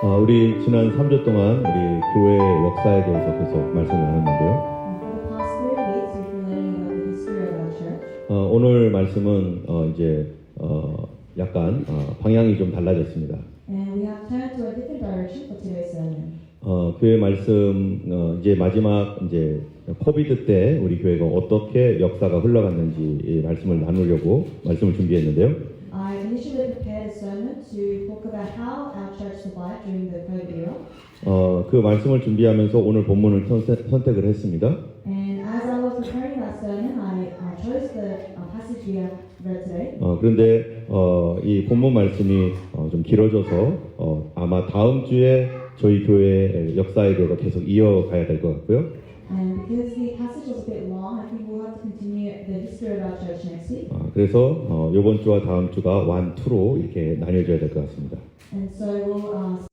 우리 지난 3주 동안 우리 교회의 역사에 대해서 계속 말씀을 나눴는데요. For the past 3 weeks, we've been learning about the history of our church. 오늘 말씀은 이제 약간 방향이 좀 달라졌습니다. And we have turned to a different direction for today's sermon. 교회 말씀 이제 마지막 이제 코비드 때 우리 교회가 어떻게 역사가 흘러갔는지 이 말씀을 나누려고 말씀을 준비했는데요. I initially prepared a sermon to talk about how our church survived during the COVID era. 그 말씀을 준비하면서 오늘 본문을 선택을 했습니다. And as I was preparing that sermon, I chose the passage we have read today. 그런데 이 본문 말씀이 좀 길어져서 아마 다음 주에 저희 교회 역사에 대해서 계속 이어가야 될 것 같고요. And because the passage was a bit long, I think we'll have to continue the history of our church next week. 그래서 이번 주와 다음 주가 1, 2로 이렇게 나뉘어져야 될 것 같습니다. And so we'll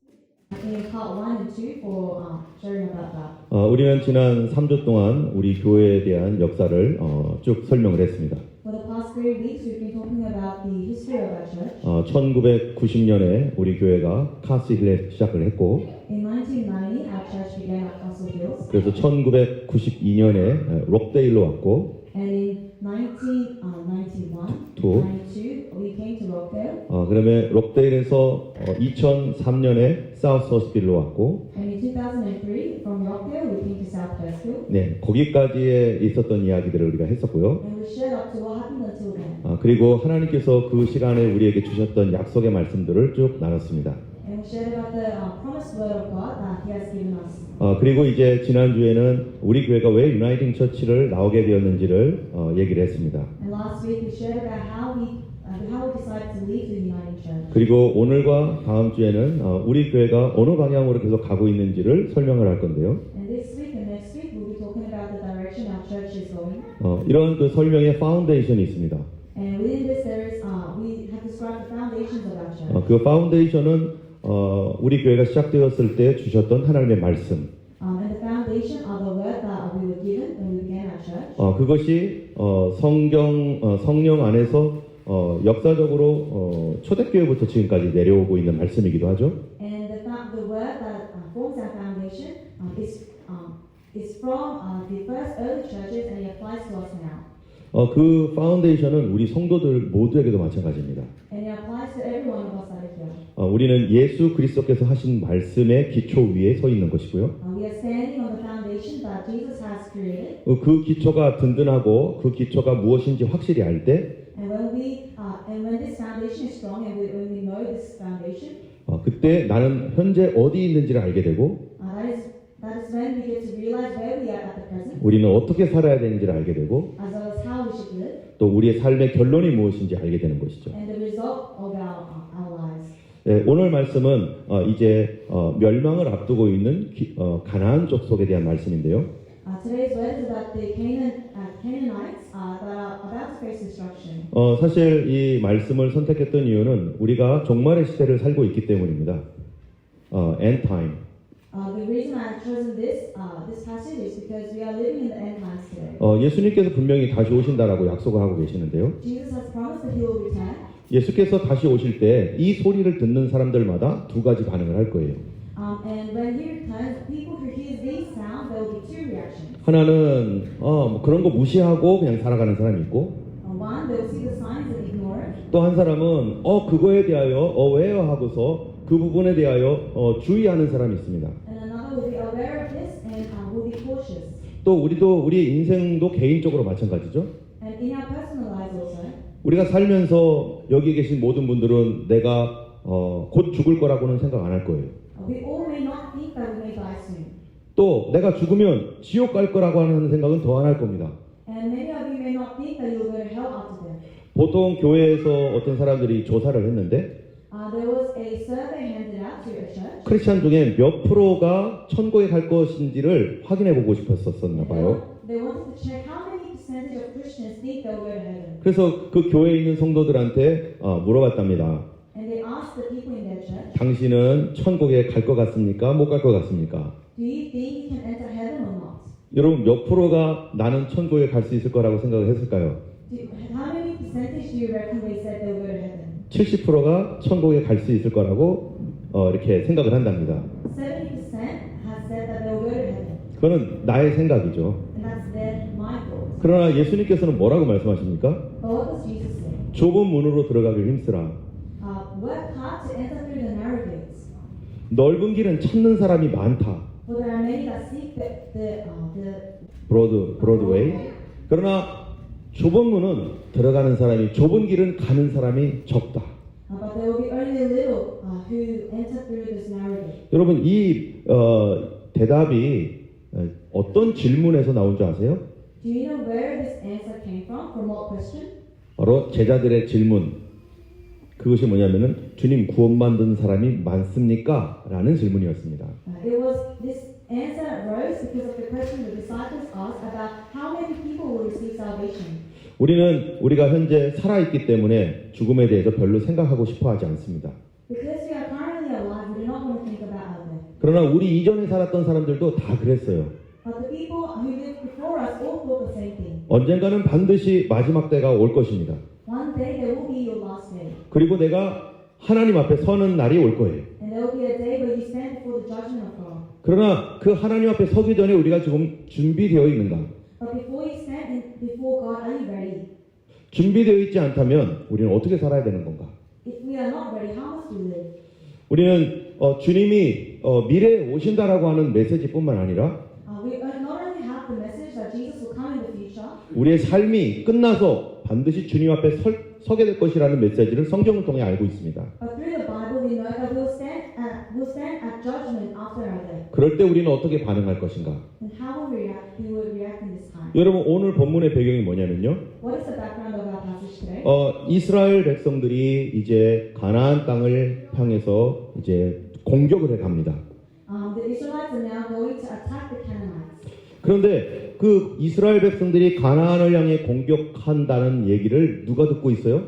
in part 1 and 2 for sharing about that. 우리는 지난 3주 동안 우리 교회에 대한 역사를 쭉 설명을 했습니다. For the past 3 weeks, we've been talking about the history of our church. 1990년에 우리 교회가 카스힐에 시작을 했고, In 1990, our church began at Castle Hills, 그래서 1992년에 록데일로 왔고, and in 1991, 또 92, we came to Rockdale, 그다음에 록데일에서 2003년에 사우스 허스빌로 왔고, and in 2003, from Rockdale, we came to South Westville, 네, 거기까지에 있었던 이야기들을 우리가 했었고요. and we shared up to what happened until then. 그리고 하나님께서 그 시간에 우리에게 주셨던 약속의 말씀들을 쭉 나눴습니다. And we shared about the promised word of God that He has given us. 그리고 이제 지난주에는 우리 교회가 왜 유나이팅 처치를 나오게 되었는지를 얘기를 했습니다. And last week, we shared about how we decided to leave the Uniting Church. 그리고 오늘과 다음 주에는 우리 교회가 어느 방향으로 계속 가고 있는지를 설명을 할 건데요. And this week and next week, we'll be talking about the direction our church is going. 이런 그 설명의 파운데이션이 있습니다. And within this, we have described the foundations of our church. 그 파운데이션은 우리 교회가 시작되었을 때 주셨던 하나님의 말씀. And the foundation of the word that we were given when we began our church. 그것이 성령 안에서 역사적으로 초대교회부터 지금까지 내려오고 있는 말씀이기도 하죠. And the word that forms our foundation is from the first early churches, and it applies to us now. 그 파운데이션은 우리 성도들 모두에게도 마찬가지입니다. And it applies to every one of us that are here. 우리는 예수 그리스도께서 하신 말씀의 기초 위에 서 있는 것이고요. We are standing on the foundation that Jesus has created. 그 기초가 든든하고 그 기초가 무엇인지 확실히 알 때, And when this foundation is strong, and when we know this foundation, 그때 나는 현재 어디 있는지를 알게 되고, that is when we get to realize where we are at the present, 우리는 어떻게 살아야 되는지를 알게 되고, as well as how we should live, 또 우리의 삶의 결론이 무엇인지 알게 되는 것이죠. and the result of our lives. 네, 오늘 말씀은 이제 멸망을 앞두고 있는 가나안 족속에 대한 말씀인데요. Today's word is about the Canaanites that are about to face destruction. 사실 이 말씀을 선택했던 이유는 우리가 종말의 시대를 살고 있기 때문입니다. End time. The reason I have chosen this passage is because we are living in the end times today. 예수님께서 분명히 다시 오신다라고 약속을 하고 계시는데요. Jesus has promised that He will return. 예수께서 다시 오실 때 이 소리를 듣는 사람들마다 두 가지 반응을 할 거예요. And when He returns, people who hear these sounds, there will be two reactions. 하나는 뭐 그런 거 무시하고 그냥 살아가는 사람이 있고, One, they will see the signs and ignore it. 또 한 사람은 그거에 대하여 왜요 하고서 그 부분에 대하여 주의하는 사람이 있습니다. And another will be aware of this and will be cautious. 또 우리 인생도 개인적으로 마찬가지죠. And in our personal lives also, 우리가 살면서 여기 계신 모든 분들은 내가 곧 죽을 거라고는 생각 안 할 거예요. we all may not think that we may die soon. 또 내가 죽으면 지옥 갈 거라고 하는 생각은 더 안 할 겁니다. And many of you may not think that you will go to hell after death. 보통 교회에서 어떤 사람들이 조사를 했는데 There was a survey handed out to a church. 크리스찬 중에 몇 프로가 천국에 갈 것인지를 확인해 보고 싶었었나 봐요. They wanted to check how many percentage of Christians think they'll go to heaven. 그래서 그 교회에 있는 성도들한테 물어봤답니다. And they asked the people in their church, 당신은 천국에 갈 것 같습니까? 못 갈 것 같습니까? do you think you can enter heaven or not? 여러분 몇 프로가 나는 천국에 갈 수 있을 거라고 생각을 했을까요? How many percentage do you reckon they said they'll go to heaven? 70%가 천국에 갈 수 있을 거라고 이렇게 생각을 한답니다. 70% has said that they will go to heaven. 그거는 나의 생각이죠. And that's their my thoughts. 그러나 예수님께서는 뭐라고 말씀하십니까? But what does Jesus say? 좁은 문으로 들어가길 힘쓰라. Work hard to enter through the narrow gates. 넓은 길은 찾는 사람이 많다. For there are many that seek the 브로드웨이. 그러나 좁은 문은 들어가는 사람이, 좁은 길은 가는 사람이 적다. but there will be only a little who enter through this narrow gate. 여러분 이 대답이 어떤 질문에서 나온 줄 아세요? Do you know where this answer came from? From what question? 바로 제자들의 질문. 그것이 뭐냐면은 주님 구원 받는 사람이 많습니까? 라는 질문이었습니다. It was this answer arose because of the question the disciples asked about how many people will receive salvation. 우리가 현재 살아있기 때문에 죽음에 대해서 별로 생각하고 싶어 하지 않습니다. Because we are currently alive, we do not want to think about our death. 그러나 우리 이전에 살았던 사람들도 다 그랬어요. But the people who lived before us all thought the same thing. 언젠가는 반드시 마지막 때가 올 것입니다. One day there will be your last day. 그리고 내가 하나님 앞에 서는 날이 올 거예요. And there will be a day where you stand before the judgment of God. 그러나 그 하나님 앞에 서기 전에 우리가 지금 준비되어 있는가? But before you stand before God, are you ready? 준비되어 있지 않다면 우리는 어떻게 살아야 되는 건가? If we are not ready, how must we live? 우리는 주님이 미래에 오신다라고 하는 메시지뿐만 아니라 We not only have the message that Jesus will come in the future, 우리의 삶이 끝나서 반드시 주님 앞에 서게 될 것이라는 메시지를 성경을 통해 알고 있습니다. but through the Bible we know that we'll stand at judgment after our death. 그럴 때 우리는 어떻게 반응할 것인가? And how will we will react in this time? 여러분 오늘 본문의 배경이 뭐냐면요. What is the background of our passage today? 이스라엘 백성들이 이제 가나안 땅을 향해서 이제 공격을 해 갑니다. The Israelites are now going to attack the Canaanites. 그런데 그 이스라엘 백성들이 가나안을 향해 공격한다는 얘기를 누가 듣고 있어요?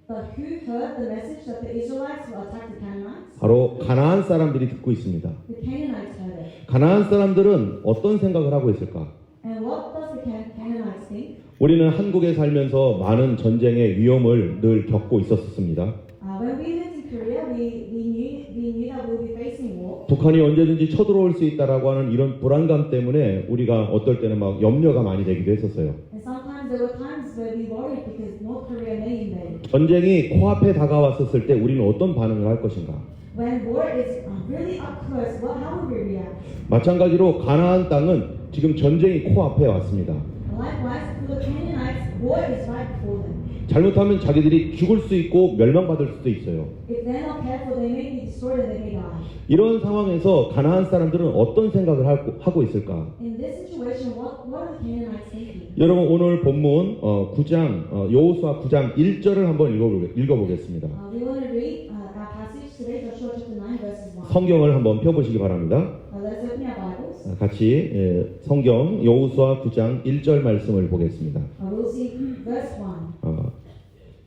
But who heard the message that the Israelites will attack the Canaanites? 바로 가나안 사람들이 듣고 있습니다. The Canaanites heard it. 가나안 사람들은 어떤 생각을 하고 있을까? And what does the Canaanites think? 우리는 한국에 살면서 많은 전쟁의 위험을 늘 겪고 있었습니다. When we lived in Korea, we knew that we would be facing war. 북한이 언제든지 쳐들어올 수 있다라고 하는 이런 불안감 때문에 우리가 어떨 때는 막 염려가 많이 되기도 했었어요. And sometimes there were times where we worried because North Korea may invade. 전쟁이 코앞에 다가왔었을 때 우리는 어떤 반응을 할 것인가? When war is really up close, how will we react? 마찬가지로 가나안 땅은 지금 전쟁이 코앞에 왔습니다. Likewise, for the Canaanites, war is right before them. 잘못하면 자기들이 죽을 수 있고 멸망받을 수도 있어요. If they're not careful, they may be destroyed and they may die. 이런 상황에서 가나안 사람들은 어떤 생각을 하고 있을까? In this situation, what are the Canaanites thinking? 여러분 오늘 본문 9장 여호수아 9장 1절을 한번 읽어보겠습니다. We want to read our passage today, Joshua chapter 9, verses 1. 성경을 한번 펴보시기 바랍니다. Let's open our Bibles. 같이 성경 여호수아 9장 1절 말씀을 보겠습니다. We'll see verse 1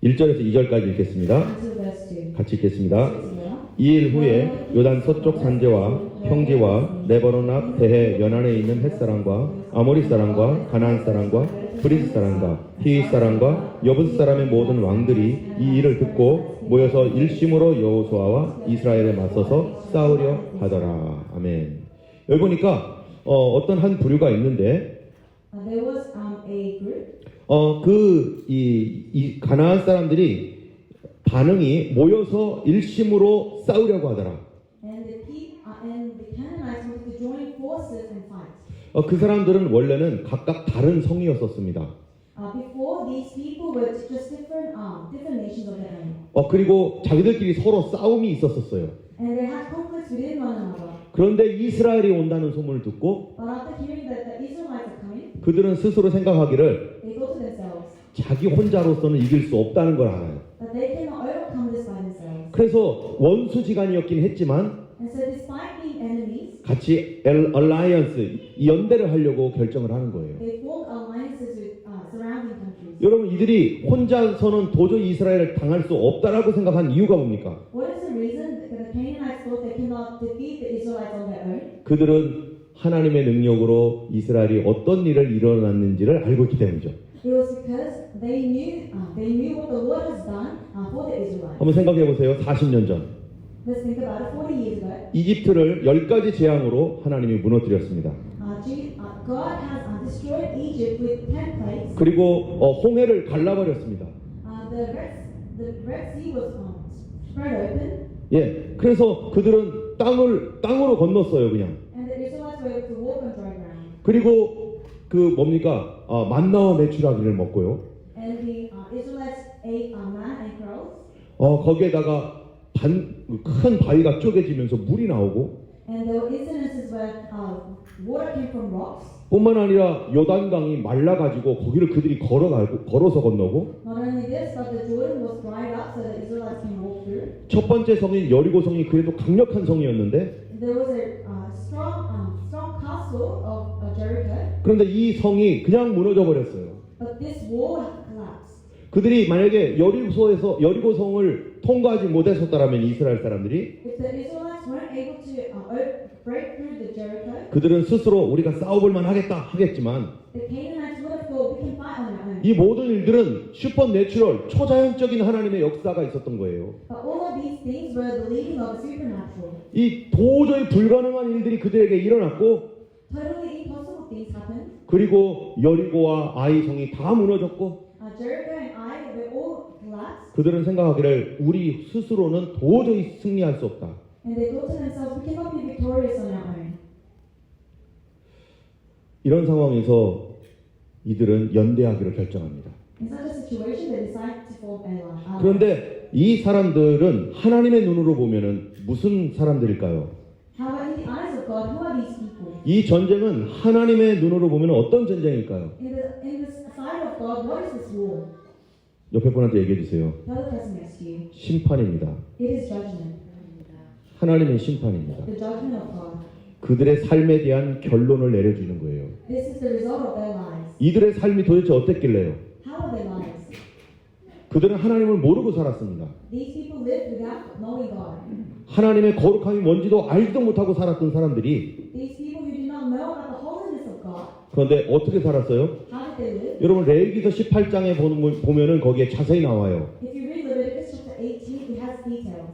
1절에서 2절까지 읽겠습니다. until verse 2. 같이 읽겠습니다. together. 이 일 후에 요단 서쪽 산지와 평지와 레바논 앞 대해 연안에 있는 헷 사람과 아모리 사람과 가나안 사람과 브리스 사람과 히윗 사람과 여부스 사람의 모든 왕들이 이 일을 듣고 모여서 일심으로 여호수아와 이스라엘에 맞서서 싸우려 하더라. 아멘. 여기 보니까 어떤 한 부류가 있는데 There was a group. 이 가나안 사람들이 반응이 모여서 일심으로 싸우려고 하더라. And the Canaanites wanted to join forces and fight. 그 사람들은 원래는 각각 다른 성이었었습니다. Before, these people were just different nations of their own. 그리고 자기들끼리 서로 싸움이 있었었어요. And they had conflicts within one another. 그런데 이스라엘이 온다는 소문을 듣고 But after hearing that the Israelites are coming, 그들은 스스로 생각하기를 they thought to themselves 자기 혼자로서는 이길 수 없다는 걸 알아요. that they cannot overcome this by themselves. 그래서 원수지간이었긴 했지만 And so, despite being enemies, 같이 alliance, 이 연대를 하려고 결정을 하는 거예요. they formed alliances with surrounding countries. 여러분 이들이 혼자서는 도저히 이스라엘을 당할 수 없다라고 생각한 이유가 뭡니까? What is the reason that the Canaanites thought they cannot defeat the Israelites on their own? 그들은 하나님의 능력으로 이스라엘이 어떤 일을 일어났는지를 알고 있기 때문이죠. It was because they knew what the Lord has done for the Israelites. 한번 생각해 보세요. 40년 전. Let's think about it 40 years ago. 이집트를 10가지 재앙으로 하나님이 무너뜨렸습니다. God has destroyed Egypt with 10 plagues. 그리고 홍해를 갈라버렸습니다. The Red Sea was spread open, 예, 그래서 그들은 땅으로 건넜어요, 그냥. and the Israelites were able to walk on dry ground. 그리고 그 뭡니까? 만나와 메추라기를 먹고요. And the Israelites ate man and crows. 거기에다가 큰 바위가 쪼개지면서 물이 나오고, And there were incidences where water came from rocks. 뿐만 아니라 요단강이 말라가지고 거기를 그들이 걸어서 건너고, Not only this, but the Jordan was dried up so that Israelites can walk through. 첫 번째 성인 여리고 성이 그래도 강력한 성이었는데, There was a strong castle of Jericho, 그런데 이 성이 그냥 무너져 버렸어요. but this wall collapsed. 그들이 만약에 여리고 성을 통과하지 못했었다라면 이스라엘 사람들이, If the Israelites weren't able to break through the Jericho, 그들은 스스로 우리가 싸워볼만 하겠지만, the Canaanites would have thought we can fight on our own. 이 모든 일들은 슈퍼내추럴 초자연적인 하나님의 역사가 있었던 거예요. But all of these things were the leading of the supernatural. 이 도저히 불가능한 일들이 그들에게 일어났고, Totally impossible things happened. 그리고 여리고와 아이 성이 다 무너졌고, Jericho and Ai were all collapsed, 그들은 생각하기를 우리 스스로는 도저히 승리할 수 없다. and they thought to themselves, we cannot be victorious on our own. 이런 상황에서 이들은 연대하기로 결정합니다. In such a situation, they decided to form alliance. 그런데 이 사람들은 하나님의 눈으로 보면은 무슨 사람들일까요? However, in the eyes of God, who are these people? 이 전쟁은 하나님의 눈으로 보면 어떤 전쟁일까요? In the sight of God, what is this war? 옆에 분한테 얘기해 주세요. The other person next to you. 심판입니다. It is judgment. 하나님의 심판입니다. The judgment of God. 그들의 삶에 대한 결론을 내려주는 거예요. This is the result of their lives. 이들의 삶이 도대체 어땠길래요? How are their lives? 그들은 하나님을 모르고 살았습니다. These people lived without knowing God. 하나님의 거룩함이 뭔지도 알지도 못하고 살았던 사람들이, These people who did not know about the holiness of God. 그런데 어떻게 살았어요? How did they live? 여러분 레위기서 18장에 보면은 거기에 자세히 나와요. If you read Leviticus chapter 18, it has details.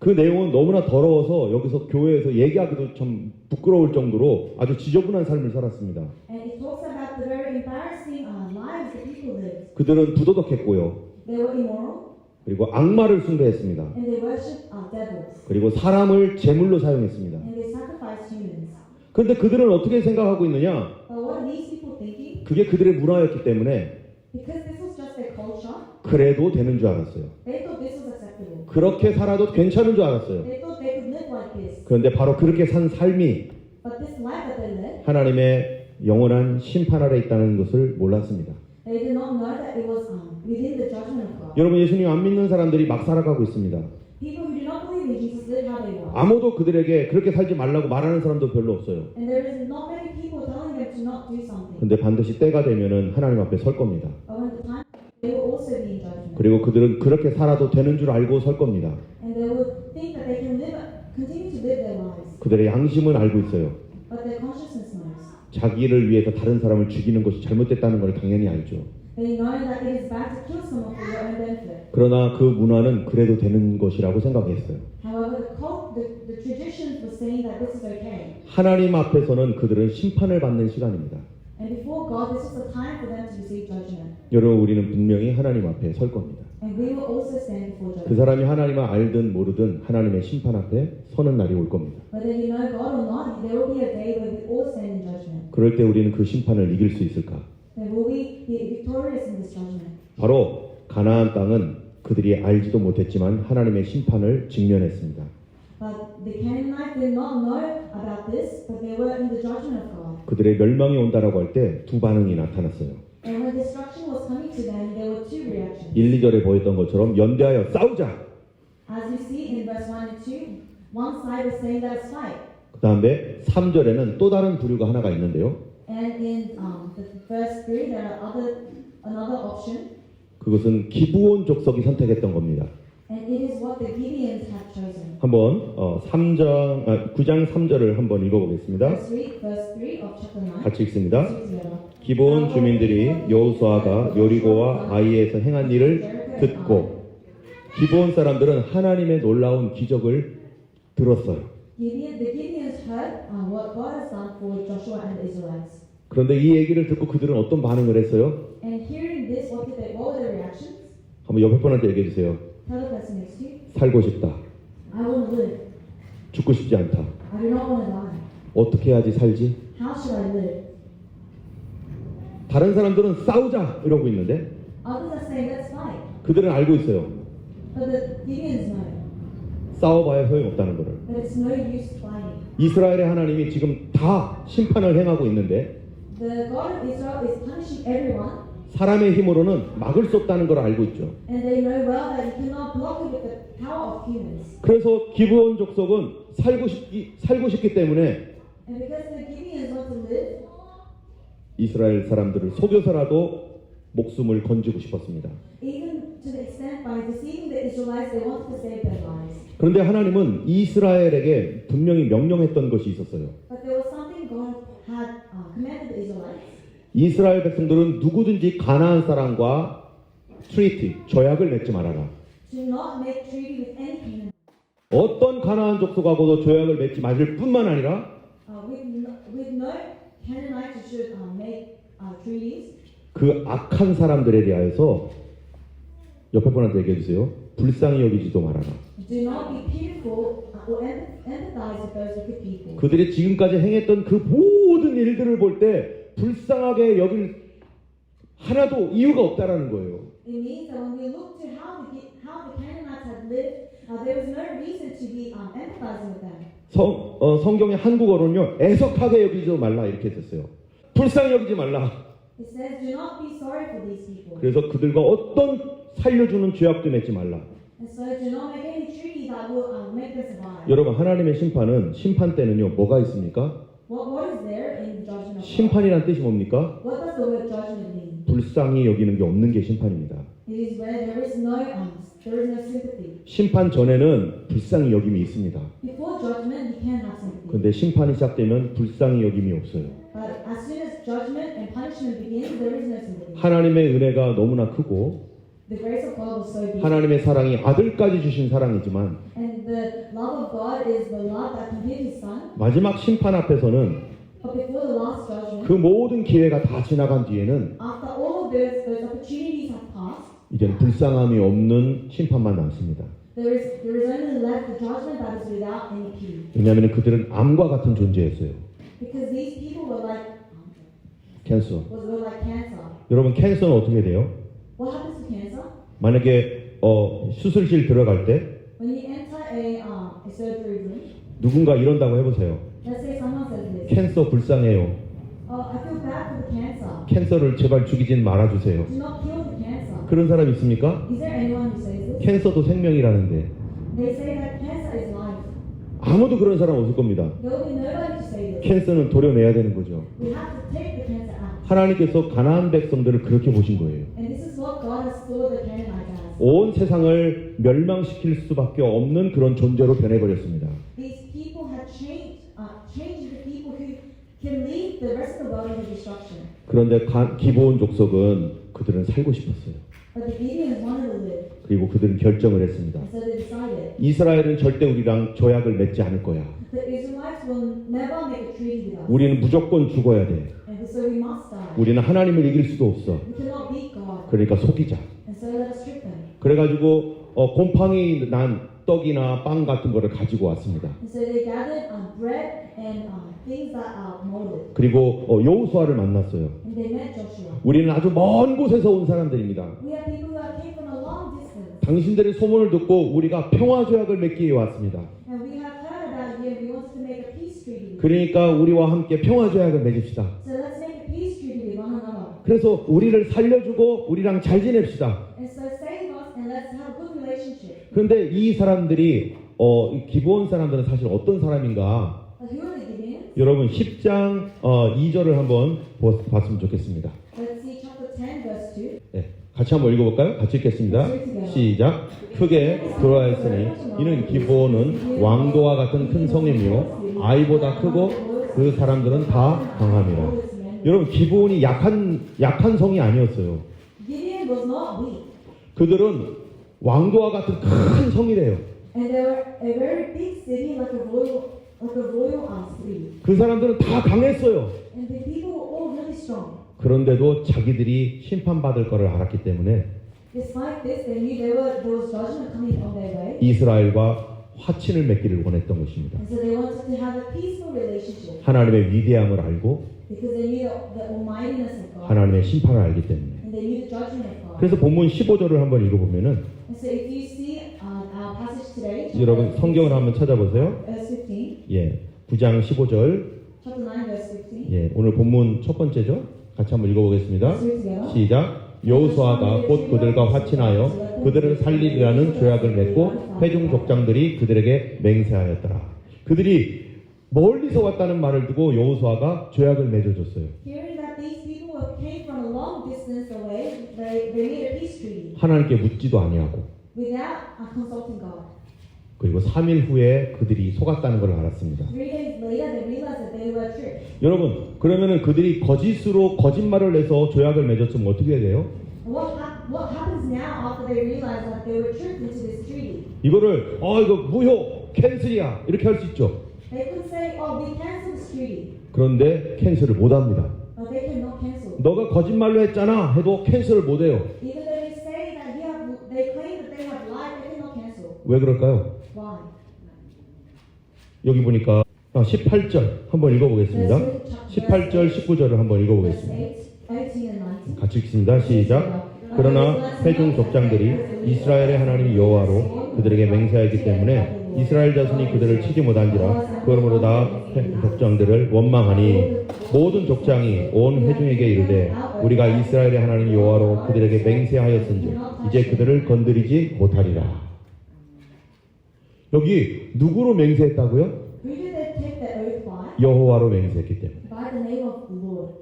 그 내용은 너무나 더러워서 여기서 교회에서 얘기하기도 참 부끄러울 정도로 아주 지저분한 삶을 살았습니다. And it talks about the very embarrassing lives that people lived. 그들은 부도덕했고요. They were immoral 그리고 악마를 숭배했습니다. and they worshipped devils. 그리고 사람을 제물로 사용했습니다. And they sacrificed humans. 그런데 그들은 어떻게 생각하고 있느냐? But what are these people thinking? 그게 그들의 문화였기 때문에 Because this was just their culture, 그래도 되는 줄 알았어요. they thought this was acceptable. 그렇게 살아도 괜찮은 줄 알았어요. They thought they could live like this. 그런데 바로 그렇게 산 삶이 But this life that they led, 하나님의 영원한 심판 아래 있다는 것을 몰랐습니다. they did not know that it was within the judgment of God. 여러분 예수님 안 믿는 사람들이 막 살아가고 있습니다. People who do not believe in Jesus live how they want. 아무도 그들에게 그렇게 살지 말라고 말하는 사람도 별로 없어요. And there is not many people telling them to not do something. 근데 반드시 때가 되면은 하나님 앞에 설 겁니다. But when the time, they will also be in judgment. 그리고 그들은 그렇게 살아도 되는 줄 알고 설 겁니다. And they will think that they can continue to live their lives. 그들의 양심은 알고 있어요. But their consciousness knows. 자기를 위해서 다른 사람을 죽이는 것이 잘못됐다는 걸 당연히 알죠. They know that it is bad to kill someone for your own benefit. 그러나 그 문화는 그래도 되는 것이라고 생각했어요. However, the traditions were saying that this is okay. 하나님 앞에서는 그들은 심판을 받는 시간입니다. And before God, this was a time for them to receive judgment. 여러분 우리는 분명히 하나님 앞에 설 겁니다. And we will also stand before 그 judgment. 사람이 하나님을 알든 모르든 하나님의 심판 앞에 서는 날이 올 겁니다. Whether you know God or not, there will be a day where we all stand in judgment. 그럴 때 우리는 그 심판을 이길 수 있을까? And will we be victorious in this judgment? 바로 가나안 땅은 그들이 알지도 못했지만 하나님의 심판을 직면했습니다. But the Canaanites did not know about this, but they were in the judgment of God. 그들의 멸망이 온다라고 할 때 두 반응이 나타났어요. And when destruction was coming to them, there were two reactions. 1, 2절에 보였던 것처럼 연대하여 싸우자. As you see in verse 1 and 2, one side was saying that it's fight. 그 다음에 3절에는 또 다른 부류가 하나가 있는데요. And in the verse 3, there are another option. 그것은 기브온 족속이 선택했던 겁니다. And it is what the Gibeons have chosen. 한번 9장 3절을 한번 읽어보겠습니다. Verse 3 of chapter 9. 같이 읽습니다. together. 기브온 주민들이 여호수아가 여리고와 아이에서 행한 일을 듣고 기브온 사람들은 하나님의 놀라운 기적을 들었어요. The Gideons heard what God has done for Joshua and the Israelites. 그런데 이 얘기를 듣고 그들은 어떤 반응을 했어요? And hearing this, what were their reactions? 한번 옆에 분한테 얘기해 주세요. Tell the person next to you. 살고 싶다. I want to live. 죽고 싶지 않다. I do not want to die. 어떻게 해야지 살지? How should I live? 다른 사람들은 싸우자 이러고 있는데 Others are saying, let's fight. 그들은 알고 있어요. But the Gideons know 싸워봐야 소용없다는 것을. that it's no use fighting. 이스라엘의 하나님이 지금 다 심판을 행하고 있는데 The God of Israel is punishing everyone, 사람의 힘으로는 막을 수 없다는 걸 알고 있죠. and they know well that you cannot block it with the power of humans. 그래서 기브온 족속은 살고 싶기 때문에 And because the Gideons want to live, 이스라엘 사람들을 속여서라도 목숨을 건지고 싶었습니다. even to the extent by deceiving the Israelites, they wanted to save their lives. 그런데 하나님은 이스라엘에게 분명히 명령했던 것이 있었어요. But there was something God had commanded the Israelites. 이스라엘 백성들은 누구든지 가나안 사람과 조약을 맺지 말아라. To not make treaty with any Canaan, 어떤 가나안 족속하고도 조약을 맺지 말을 뿐만 아니라 with no Canaanites who should make treaties. 그 악한 사람들에 대하여서 옆에 분한테 얘기해 주세요. 불쌍히 여기지도 말아라. Do not be pitiful or empathize with those wicked people. 그들이 지금까지 행했던 그 모든 일들을 볼 때 불쌍하게 여길 하나도 이유가 없다라는 거예요. It means that when we look to how the Canaanites had lived, there was no reason to be empathizing with them. 성경의 한국어로는요, 애석하게 여기지 말라 이렇게 했었어요. 불쌍히 여기지 말라. It says, do not be sorry for these people. 그래서 그들과 어떤 살려주는 죄악도 맺지 말라. And so do not make any treaty that will make them survive. 여러분, 하나님의 심판 때는요, 뭐가 있습니까? What is there in the judgment of God? 심판이란 뜻이 뭡니까? What does the word judgment mean? 불쌍히 여기는 게 없는 게 심판입니다. It is where there is no sympathy. 심판 전에는 불쌍히 여김이 있습니다. Before judgment, you can have sympathy. 그런데 심판이 시작되면 불쌍히 여김이 없어요. But as soon as judgment and punishment begins, there is no sympathy. 하나님의 은혜가 너무나 크고 The grace of God was so big. 하나님의 사랑이 아들까지 주신 사랑이지만 And the love of God is the love that can give His Son. 마지막 심판 앞에서는 But before the last judgment, 그 모든 기회가 다 지나간 뒤에는 after all of those opportunities have passed, 이제는 불쌍함이 없는 심판만 남습니다. there is only left the judgment that is without any pity. 왜냐하면 그들은 암과 같은 존재였어요. Because these people were like 캔서. were like cancer. 여러분, 캔서는 어떻게 돼요? What happens to cancer? 만약에 수술실 들어갈 때 When you enter a surgery room, 누군가 이런다고 해보세요. let's say someone says this. 캔서 불쌍해요. I feel bad for the cancer. 캔서를 제발 죽이진 말아주세요. Do not kill the cancer. 그런 사람 있습니까? Is there anyone who says this? 캔서도 생명이라는데 They say that cancer is life. 아무도 그런 사람 없을 겁니다. There will be nobody to say this. 캔서는 도려내야 되는 거죠. We have to take the cancer out. 하나님께서 가나안 백성들을 그렇게 보신 거예요. And this is what God has saw the Canaanites as. 온 세상을 멸망시킬 수밖에 없는 그런 존재로 변해버렸습니다. These people had changed the people who can lead the rest of the world into destruction. 그런데 기브온 족속은 그들은 살고 싶었어요. But the Gideons wanted to live. 그리고 그들은 결정을 했습니다. And so they decided 이스라엘은 절대 우리랑 조약을 맺지 않을 거야. the Israelites will never make a treaty with us. 우리는 무조건 죽어야 돼. And so we must die. 우리는 하나님을 이길 수도 없어. We cannot beat God. 그러니까 속이자. And so let us trick them. 그래가지고 곰팡이 난 떡이나 빵 같은 거를 가지고 왔습니다. And so they gathered bread and things that are molded. 그리고 여호수아를 만났어요. And they met Joshua. 우리는 아주 먼 곳에서 온 사람들입니다. We are people that came from a long distance. 당신들의 소문을 듣고 우리가 평화 조약을 맺기 위해 왔습니다. And we have heard about you and we wanted to make a peace treaty. 그러니까 우리와 함께 평화 조약을 맺읍시다. So let's make a peace treaty with one another. 그래서 우리를 살려주고 우리랑 잘 지냅시다. And so save us and let's have a good relationship. 그런데 이 사람들이 이 기브온 사람들은 사실 어떤 사람인가? But who are the Gideons? 여러분 10장 2절을 한번 봤으면 좋겠습니다. Let's see chapter 10 verse 2. 네, 같이 한번 읽어볼까요? 같이 읽겠습니다. 시작. 크게 돌아했으니 이는 기브온은 왕도와 같은 큰 성이며 아이보다 크고 그 사람들은 다 강함이라. 여러분 기브온이 약한 성이 아니었어요. Gideon was not weak. 그들은 왕도와 같은 큰 성이래요. And they were a very big city, like a royal city. 그 사람들은 다 강했어요. And the people were all really strong. 그런데도 자기들이 심판받을 것을 알았기 때문에 Despite this, they knew there was judgment coming on their way. 이스라엘과 화친을 맺기를 원했던 것입니다. And so they wanted to have a peaceful relationship 하나님의 위대함을 알고 because they knew the almightiness of God 하나님의 심판을 알기 때문에. and they knew the judgment of God. 그래서 본문 15절을 한번 읽어보면은 And so if you see our passage today, 여러분 성경을 한번 찾아보세요. verse 15, 예, 9장 15절. chapter 9, verse 15. 예, 오늘 본문 첫 번째죠. 같이 한번 읽어보겠습니다. Let's read together. 시작. 여호수아가 곧 그들과 화친하여 그들을 살리리라는 조약을 맺고 회중 족장들이 그들에게 맹세하였더라. 그들이 멀리서 왔다는 말을 두고 여호수아가 조약을 맺어줬어요. Hearing that these people came from a long distance away, they made a peace treaty 하나님께 묻지도 아니하고 without consulting God. 그리고 3일 후에 그들이 속았다는 걸 알았습니다. 3 days later, they realized that they were tricked. 여러분, 그러면은 그들이 거짓으로 거짓말을 해서 조약을 맺었으면 어떻게 해야 돼요? What happens now after they realize that they were tricked into this treaty? 이거를 이거 무효, 캔슬이야 이렇게 할 수 있죠. They could say, "Oh, we cancel this treaty," 그런데 캔슬을 못 합니다. but they cannot cancel. 너가 거짓말로 했잖아 해도 캔슬을 못 해요. Even though they say that they claim that they have lied, they cannot cancel. 왜 그럴까요? Why? 여기 보니까 18절 한번 읽어보겠습니다. 18절, 19절을 한번 Verse 읽어보겠습니다. 8, 18 and 19. 같이 읽습니다. 시작. 그러나 회중 족장들이 이스라엘의 하나님 여호와로 그들에게 맹세하였기 때문에 이스라엘 자손이 그들을 치지 못한지라. 그러므로 다 족장들을 원망하니 모든 족장이 온 회중에게 이르되 우리가 이스라엘의 하나님 여호와로 그들에게 맹세하였은즉 이제 그들을 건드리지 못하리라. 여기 누구로 맹세했다고요? Who did they take the oath by? 여호와로 맹세했기 때문에. By the name of the Lord.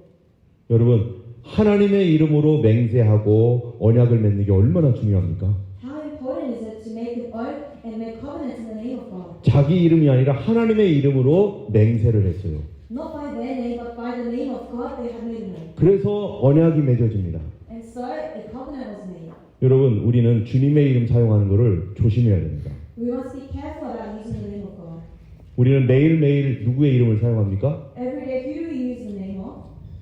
여러분, 하나님의 이름으로 맹세하고 언약을 맺는 게 얼마나 중요합니까? How important is it to make an oath and make covenants in the name of God? 자기 이름이 아니라 하나님의 이름으로 맹세를 했어요. Not by their name, but by the name of God they have made an oath. 그래서 언약이 맺어집니다. And so a covenant was made. 여러분, 우리는 주님의 이름 사용하는 것을 조심해야 됩니다. We must be careful about using the name of God. 우리는 매일매일 누구의 이름을 사용합니까? Every day, who do we use the name of?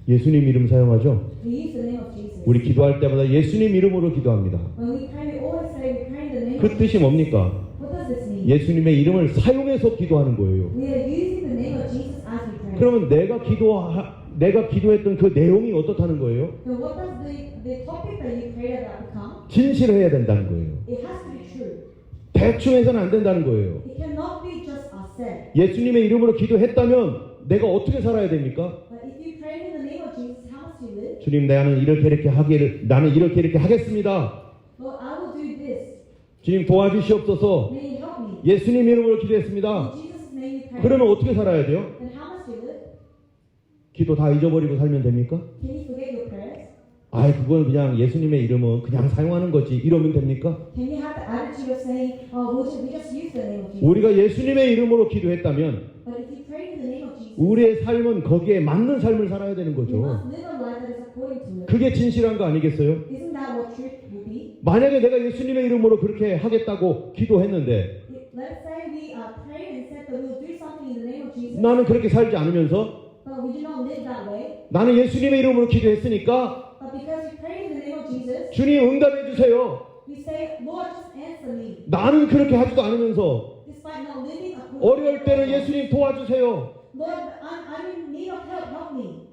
예수님 이름 사용하죠? We use the name of Jesus. 우리 기도할 때마다 예수님 이름으로 기도합니다. When we pray, we always say we pray in the name 그 of 뜻이 뭡니까? What does this mean? 예수님의 이름을 사용해서 기도하는 거예요. We are using the name of Jesus as we pray. 그러면 내가 기도했던 그 내용이 어떻다는 거예요? Then what does the topic that you prayed about become? 진실해야 된다는 거예요. It has to be true. 대충 해서는 안 된다는 거예요. It cannot be just said. 예수님의 이름으로 기도했다면 내가 어떻게 살아야 됩니까? But if you pray in the name of Jesus, how must you live? 주님, 나는 이렇게 이렇게 하겠습니다. Lord, I will do this. 주님 도와주시옵소서. May you help me. 예수님 이름으로 기도했습니다. In Jesus' name we pray. 그러면 어떻게 살아야 돼요? Then how must you live? 기도 다 잊어버리고 살면 됩니까? Can you forget your prayers? 그건 그냥 예수님의 이름은 그냥 사용하는 거지 이러면 됩니까? Can you have the attitude of saying, "Oh, we just use the name of Jesus"? 우리가 예수님의 이름으로 기도했다면 But if you pray in the name of Jesus, 우리의 삶은 거기에 맞는 삶을 살아야 되는 you 거죠. must live a life that is according to it. 그게 진실한 거 아니겠어요? Isn't that what truth will be? 만약에 내가 예수님의 이름으로 그렇게 하겠다고 기도했는데 Let's say we prayed and said that we will do something in the name of Jesus, 나는 그렇게 살지 않으면서 but we do not live that way. 나는 예수님의 이름으로 기도했으니까 But because we prayed in the name of Jesus, 주님 응답해 주세요. we say, "Lord, just answer me." 나는 그렇게 하지도 않으면서 Despite not living according 어려울 to 때는 your 예수님 도와주세요. Lord, I'm in need of help me.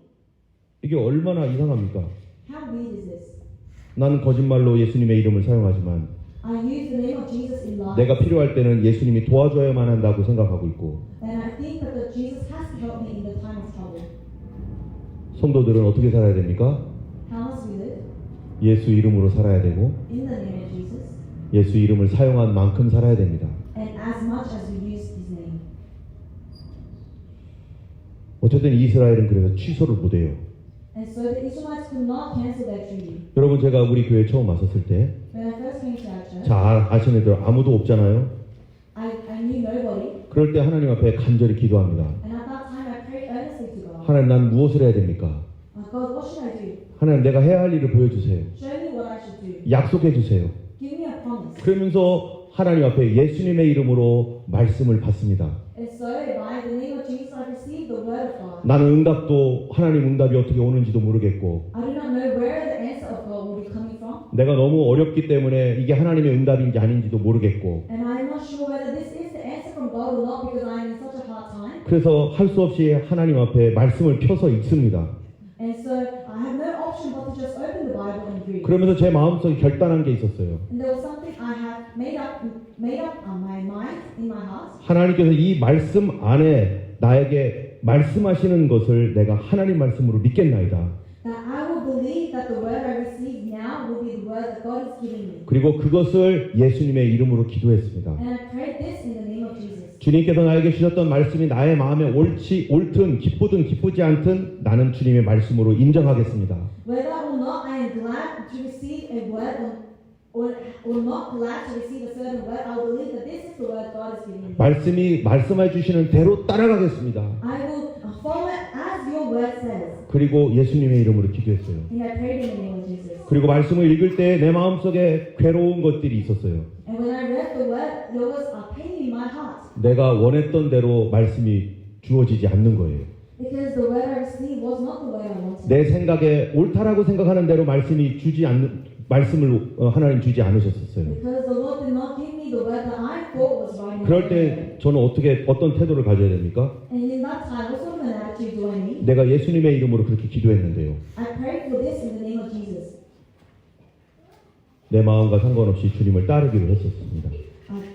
이게 얼마나 이상합니까? How weird is this? 나는 거짓말로 예수님의 이름을 사용하지만 I use the name of Jesus in life, 내가 필요할 때는 예수님이 도와줘야만 한다고 생각하고 있고 and I think that Jesus has to help me in the time of trouble. 성도들은 어떻게 살아야 됩니까? How must we live? 예수 이름으로 살아야 되고 In the name of Jesus, 예수 이름을 사용한 만큼 살아야 됩니다. and as much as we use His name. 어쨌든 이스라엘은 그래서 취소를 못해요. And so the Israelites could not cancel their treaty. 여러분, 제가 우리 교회 처음 왔었을 때 When I first came to our church, 잘 아시는 애들 아무도 없잖아요. I knew nobody, 그럴 때 하나님 앞에 간절히 기도합니다. and at that time I prayed earnestly to God. 하나님, 난 무엇을 해야 됩니까? God, what should I do? 하나님, 내가 해야 할 일을 보여주세요. Show me what I should do. 약속해 주세요. Give me a promise. 그러면서 하나님 앞에 예수님의 이름으로 말씀을 받습니다. And so, by the name of Jesus, I receive the word of God. 나는 응답도 하나님 응답이 어떻게 오는지도 모르겠고 I do not know where the answer of God will be coming from. 내가 너무 어렵기 때문에 이게 하나님의 응답인지 아닌지도 모르겠고 And I'm not sure whether this is the answer from God or not because I am in such a hard time. 그래서 할 수 없이 하나님 앞에 말씀을 펴서 읽습니다. And so I have no option but to just open the Bible and read. 그러면서 제 마음속에 결단한 게 있었어요. And there was something I have made up my mind in my heart. 하나님께서 이 말씀 안에 나에게 말씀하시는 것을 내가 하나님 말씀으로 믿겠나이다. That I will believe that the word I receive now will be the word that God is giving me. 그리고 그것을 예수님의 이름으로 기도했습니다. And I prayed this in the name of Jesus. 주님께서 나에게 주셨던 말씀이 나의 마음에 옳든 기쁘든 기쁘지 않든 나는 주님의 말씀으로 인정하겠습니다. Whether or not I am glad to receive a word or not glad to receive a certain word, I will believe that this is the word God is giving me. 말씀이 말씀해 주시는 대로 따라가겠습니다. I will follow it as your word says. 그리고 예수님의 이름으로 기도했어요. And I prayed in the name of Jesus. 그리고 말씀을 읽을 때 내 마음속에 괴로운 것들이 있었어요. And when I read the word, there was a pain in my heart. 내가 원했던 대로 말씀이 주어지지 않는 거예요. Because the word I received was not the way I wanted. 내 생각에 옳다라고 생각하는 대로 말씀을 하나님 주지 않으셨었어요. Because the Lord did not give me the word that I thought was right. 그럴 때 저는 어떤 태도를 가져야 됩니까? And in that time, what sort of an attitude do I need? 내가 예수님의 이름으로 그렇게 기도했는데요. I prayed for this in the name of Jesus. 내 마음과 상관없이 주님을 따르기로 했었습니다.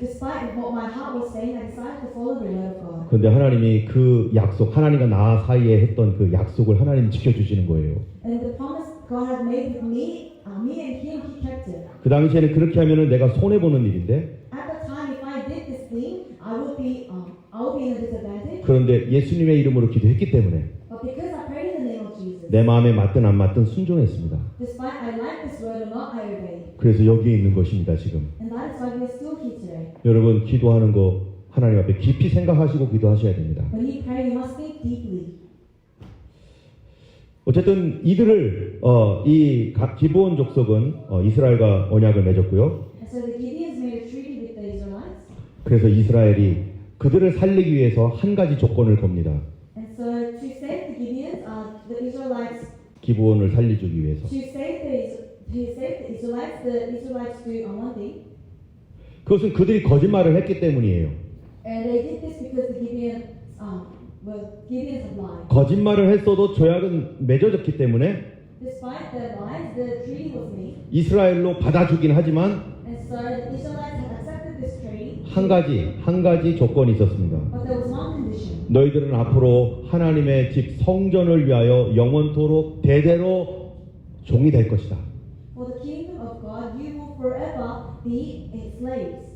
Despite what my heart was saying, I decided to follow the word of God. 그런데 하나님이 그 약속, 하나님과 나 사이에 했던 그 약속을 하나님이 지켜주시는 거예요. And the promise God had made with me and Him, He kept it. 그 당시에는 그렇게 하면은 내가 손해 보는 일인데. At the time, if I did this thing, I would be in a disadvantage. 그런데 예수님의 이름으로 기도했기 때문에 But because I prayed in the name of Jesus, 내 마음에 맞든 안 맞든 순종했습니다. despite I like this word or not, I obeyed. 그래서 여기에 있는 것입니다, 지금. And that is why we are still here today. 여러분 기도하는 거 하나님 앞에 깊이 생각하시고 기도하셔야 됩니다. When you pray, you must think deeply. 어쨌든 이들을 이 기브온 족속은 이스라엘과 언약을 맺었고요. And so the Gibeons made a treaty with the Israelites. 그래서 이스라엘이 그들을 살리기 위해서 한 가지 조건을 겁니다. And so to save the Gibeons, the Israelites 기브온을 살려주기 위해서. to save the Israelites do one thing. 그것은 그들이 거짓말을 했기 때문이에요. And they did this because the Gibeons have lied. 거짓말을 했어도 조약은 맺어졌기 때문에 Despite their lies, the treaty was made. 이스라엘로 받아주긴 하지만 And so the Israelites had accepted this treaty. 한 가지 조건이 있었습니다. But there was one condition. 너희들은 앞으로 하나님의 집 성전을 위하여 영원토록 대대로 종이 될 것이다. For the kingdom of God, you will forever be slaves.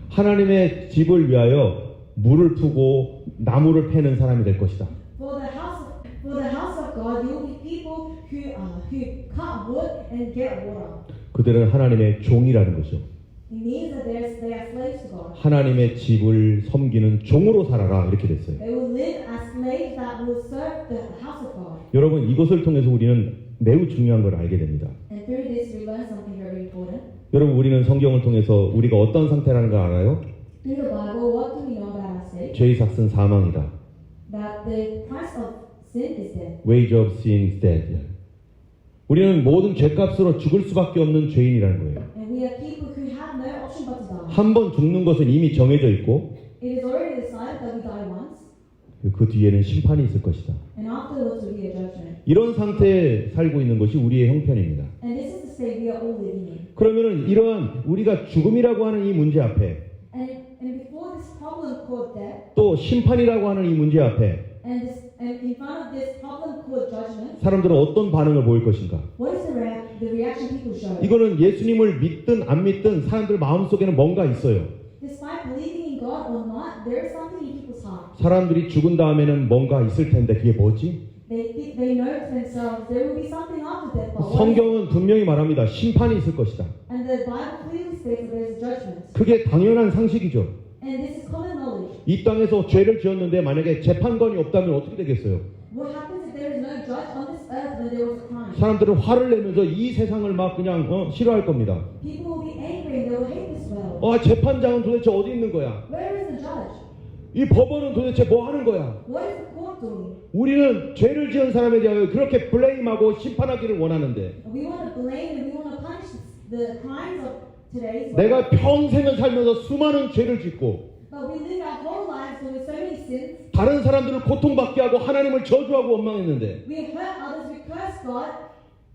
하나님의 집을 위하여 물을 푸고 나무를 패는 사람이 될 것이다. For the house of God, you will be people who cut wood and get water. 그들은 하나님의 종이라는 것이죠. It means that they are slaves to God. 하나님의 집을 섬기는 종으로 살아라 이렇게 됐어요. They will live as slaves that will serve the house of God. 여러분 이것을 통해서 우리는 매우 중요한 걸 알게 됩니다. And through this, we learn something very important. 여러분 우리는 성경을 통해서 우리가 어떤 상태라는 걸 알아요? Through the Bible, what do we know about our state? 죄의 삭은 사망이다. That the price of sin is death. Wage of sin is death. 우리는 모든 죄값으로 죽을 수밖에 없는 죄인이라는 거예요. And we are people who have no option but to die. 한 번 죽는 것은 이미 정해져 있고 It is already decided that we die once, 그 뒤에는 심판이 있을 것이다. and afterwards will be a judgment. 이런 상태에 살고 있는 것이 우리의 형편입니다. And this is the state we are all living in. 그러면은 이러한 우리가 죽음이라고 하는 이 문제 앞에 And before this problem called death, 또 심판이라고 하는 이 문제 앞에 and in front of this problem called judgment, 사람들은 어떤 반응을 보일 것인가? what is the reaction people show? 이거는 예수님을 믿든 안 믿든 사람들 마음속에는 뭔가 있어요. Despite believing in God or not, there is something in people's heart. 사람들이 죽은 다음에는 뭔가 있을 텐데 그게 뭐지? They know to themselves there will be something after death. But what is it? 성경은 분명히 말합니다. 심판이 있을 것이다. And the Bible clearly states that there is judgment. 그게 당연한 상식이죠. And this is common knowledge. 이 땅에서 죄를 지었는데 만약에 재판관이 없다면 어떻게 되겠어요? What happens if there is no judge on this earth when there was a crime? 사람들은 화를 내면서 이 세상을 막 그냥 싫어할 겁니다. People will be angry and they will hate this world. 재판장은 도대체 어디 있는 거야? Where is the judge? 이 법원은 도대체 뭐 하는 거야? What is the court doing? 우리는 죄를 지은 사람에 대하여 그렇게 블레임하고 심판하기를 원하는데 We want to blame and we want to punish the crimes of today's world. 내가 평생을 살면서 수많은 죄를 짓고 But we live our whole lives doing so many sins. 다른 사람들을 고통받게 하고 하나님을 저주하고 원망했는데 We have hurt others, we curse God.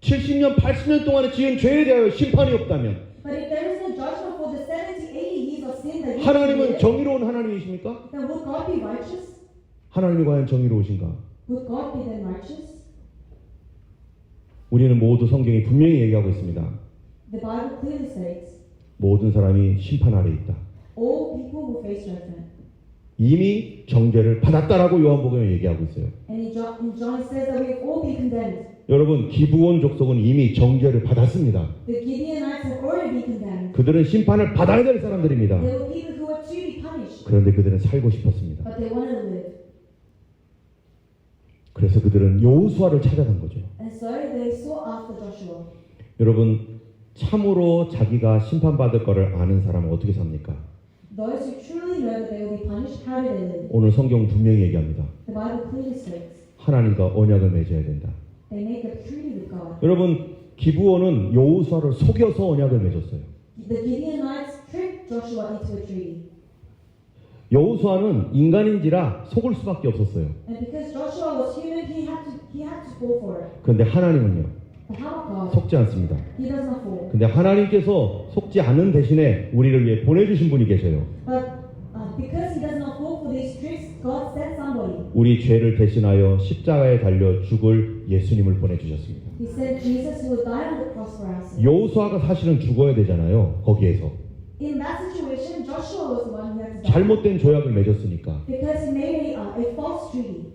70년, 80년 동안에 지은 죄에 대하여 심판이 없다면 But if there is no judgment for the 70, 80 years of sin that we 하나님은 did, 정의로운 하나님이십니까? then would God be righteous? 하나님이 과연 정의로우신가? Would God be then righteous? 우리는 모두 성경이 분명히 얘기하고 있습니다. The Bible clearly states, 모든 사람이 심판 아래 있다. all people will face judgment. 이미 정죄를 받았다라고 요한복음에 얘기하고 있어요. And in John it says that we have all been condemned. 여러분, 기브온 족속은 이미 정죄를 받았습니다. The Gibeonites have already been condemned. 그들은 심판을 받아야 될 사람들입니다. They were people who were to be punished, 그런데 그들은 살고 싶었습니다. but they wanted to live. 그래서 그들은 여호수아를 찾아간 거죠. And so they sought after Joshua. 여러분, 참으로 자기가 심판받을 거를 아는 사람은 어떻게 삽니까? Those who truly know that they will be punished, how do they live? 오늘 성경 분명히 얘기합니다. The Bible clearly states 하나님과 언약을 맺어야 된다. they make a treaty with God. 여러분, 기브온은 여호수아를 속여서 언약을 맺었어요. The Gibeonites tricked Joshua into a treaty. 여호수아는 인간인지라 속을 수밖에 없었어요. And because Joshua was human, he had to fall for it. 그런데 하나님은요, But how about God? 속지 않습니다. He does not fall. 근데 하나님께서 속지 않은 대신에 우리를 위해 보내주신 분이 계셔요. But because he does not fall for these tricks, God sent somebody. 우리 죄를 대신하여 십자가에 달려 죽을 예수님을 보내주셨습니다. He sent Jesus who would die on the cross for our sins. 여호수아가 사실은 죽어야 되잖아요. 거기에서 In that situation, Joshua was the one who had to die. 잘못된 조약을 맺었으니까. Because he made a false treaty.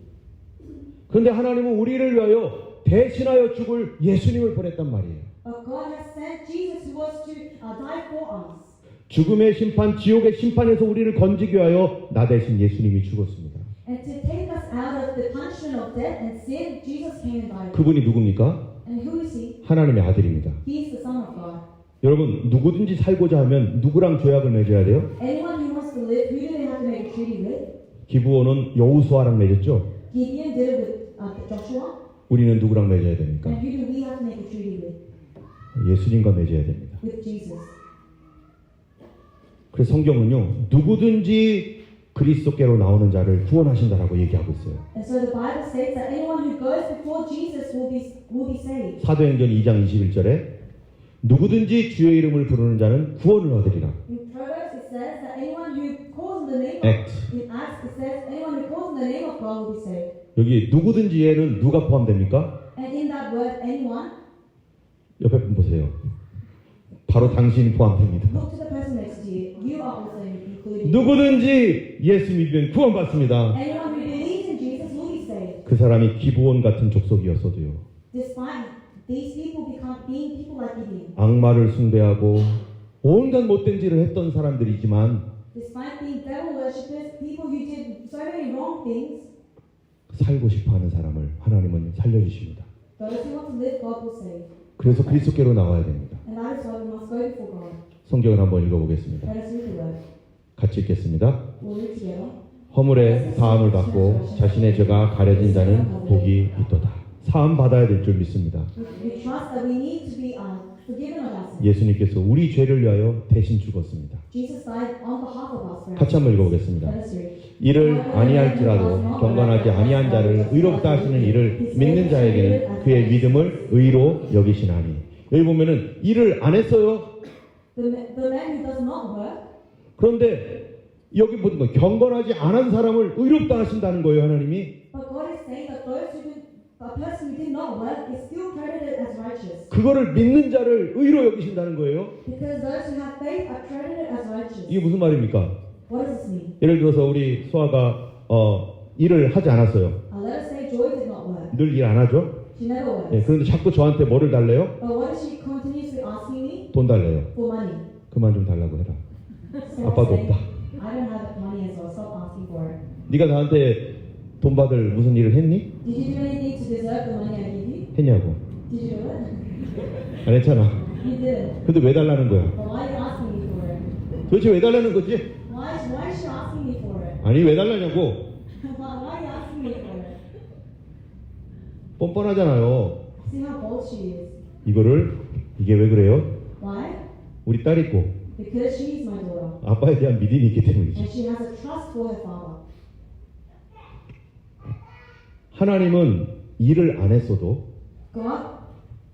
그런데 하나님은 우리를 위하여 대신하여 죽을 예수님을 보냈단 말이에요. But God has sent Jesus who was to die for us. 죽음의 심판, 지옥의 심판에서 우리를 건지기 위하여 나 대신 예수님이 죽었습니다. And to take us out of the punishment of death and sin, Jesus came and died. 그분이 누굽니까? And who is he? 하나님의 아들입니다. He is the Son of God. 여러분, 누구든지 살고자 하면 누구랑 조약을 맺어야 돼요? Anyone who wants to live, who do they have to make a treaty with? 기브온은 여호수아랑 맺었죠. Gideon did it with Joshua. 우리는 누구랑 맺어야 됩니까? And who do we have to make a treaty with? 예수님과 맺어야 됩니다. With Jesus. 그래서 성경은요, 누구든지 그리스도께로 나오는 자를 구원하신다라고 얘기하고 있어요. And so the Bible states that anyone who goes before Jesus will be saved. 사도행전 2장 21절에 누구든지 주의 이름을 부르는 자는 구원을 얻으리라. In Proverbs it says that anyone who calls in the name Acts. in Acts it says anyone who calls in the name of God will be saved. 여기 누구든지에는 누가 포함됩니까? And in that word anyone, 옆에 분 보세요. 바로 당신이 포함됩니다. look to the person next to you. You are also included. 누구든지 예수 믿으면 구원받습니다. Anyone who believes in Jesus will be saved. 그 사람이 기브온 같은 족속이었어도요. Despite these people being people like Gideon. 악마를 숭배하고 온갖 못된 짓을 했던 사람들이지만 Despite being devil worshippers, people who did so many wrong things, 살고 싶어하는 사람을 하나님은 살려주십니다. those who want to live, God will save. 그래서 그리스도께로 나와야 됩니다. And that is why we must go before God. 성경을 한번 읽어보겠습니다. Let us read the word. 같이 읽겠습니다. We'll read together. 허물에 사함을 받고 자신의 죄가 가려진 자는 복이 있도다. 사함 받아야 될 줄 믿습니다. We trust that we need to be forgiven of our sins. 예수님께서 우리 죄를 위하여 대신 죽었습니다. Jesus died on behalf of us. for our 같이 한번 sins. 읽어보겠습니다. Let us read. 이를 아니할지라도 경건하지 아니한 자를 의롭다 하시는 이를 믿는 자에게는 그의 믿음을 의로 여기시나니. 여기 보면은 일을 안 했어요. The man who does not work, 그런데 여기 보는 거 경건하지 않은 사람을 의롭다 하신다는 거예요, 하나님이. but God is saying that a person who did not work is still credited as righteous. 그거를 믿는 자를 의로 여기신다는 거예요. Because those who have faith are credited as righteous. 이게 무슨 말입니까? What does this mean? 예를 들어서 우리 수아가 일을 하지 않았어요. Let us say Joy did not work. 늘 일 안 하죠. She never works. 예, 그런데 자꾸 저한테 뭐를 달래요? But what is she continuously asking me? 돈 달래요. For money. 그만 좀 달라고 해라. So 아빠도 I'm saying, 없다. I don't have money and so stop asking for it. 네가 나한테 돈 받을 무슨 일을 했니? Did you do anything to deserve the money I give you? 했냐고. Did you do it? 안 했잖아. You didn't. 근데 왜 달라는 거야? But why are you asking me for it? 도대체 왜 달라는 거지? Why is she asking me for it? 아니 왜 달라냐고. Why are you asking me for it? 뻔뻔하잖아요. See how bold she is. 이게 왜 그래요? Why? 우리 딸 있고 Because she is my daughter. 아빠에 대한 믿음이 있기 때문이지. And she has a trust for her father. 하나님은 일을 안 했어도 God,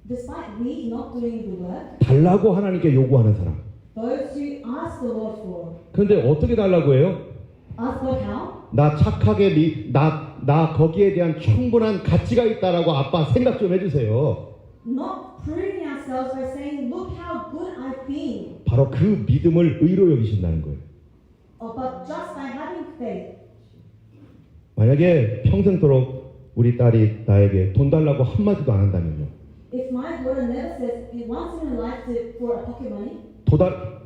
despite we not doing the work, 달라고 하나님께 요구하는 사람. those who ask the Lord for, 그런데 어떻게 달라고 해요? ask God how? 나 착하게 나 거기에 대한 충분한 가치가 있다라고 아빠 생각 좀 해주세요. Not proving ourselves by saying, look how good I've been, 바로 그 믿음을 의로 여기신다는 거예요. but just by having faith. 만약에 평생도록 우리 딸이 나에게 돈 달라고 한마디도 안 한다면요. If my daughter never says once in her life for a pocket money,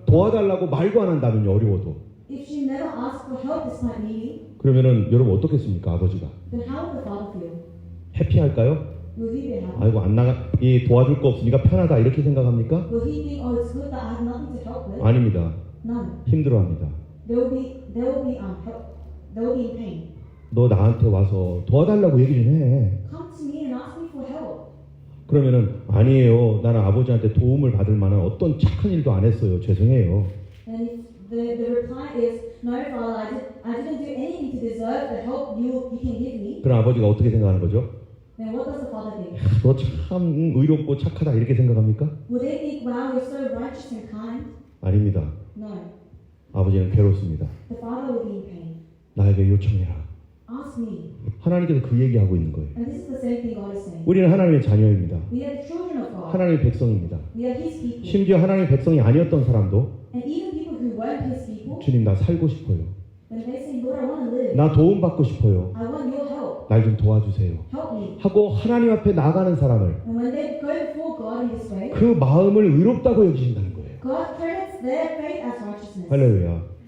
도와달라고 말도 안 한다면요. 어려워도. if she never asks for help despite needing, 그러면은 여러분 어떻겠습니까? 아버지가 then how will the father feel? 해피할까요? Will he be happy? 아이고 안 나가 이 도와줄 거 없으니까 편하다 이렇게 생각합니까? Will he think, oh, it's good that I have nothing to help with? 아닙니다. None. 힘들어합니다. They will be in pain. 너 나한테 와서 도와달라고 얘기 좀 해. Come to me and ask me for help. 그러면은 아니에요. 나는 아버지한테 도움을 받을 만한 어떤 착한 일도 안 했어요. 죄송해요. And if the reply is, no, Father, I didn't do anything to deserve the help you can give me. 그럼 아버지가 어떻게 생각하는 거죠? Then what does the Father think? 너 참 의롭고 착하다 이렇게 생각합니까? Will they think, wow, you're so righteous and kind? 아닙니다. No. 아버지는 괴롭습니다. The Father will be in pain. 나에게 요청해라. Ask me. 하나님께서 그 얘기하고 있는 거예요. And this is the same thing God is saying. 우리는 하나님의 자녀입니다. We are the children of God. 하나님의 백성입니다. We are His people. 심지어 하나님의 백성이 아니었던 사람도 And even people who weren't His people, 주님 나 살고 싶어요. when they say, Lord, I want to live, 나 도움 받고 싶어요. I want your help. 날 좀 도와주세요. Help me. 하고 하나님 앞에 나가는 사람을 And when they go before God in this way, 그 마음을 의롭다고 여기신다는 거예요. God credits their faith as righteousness. 할렐루야.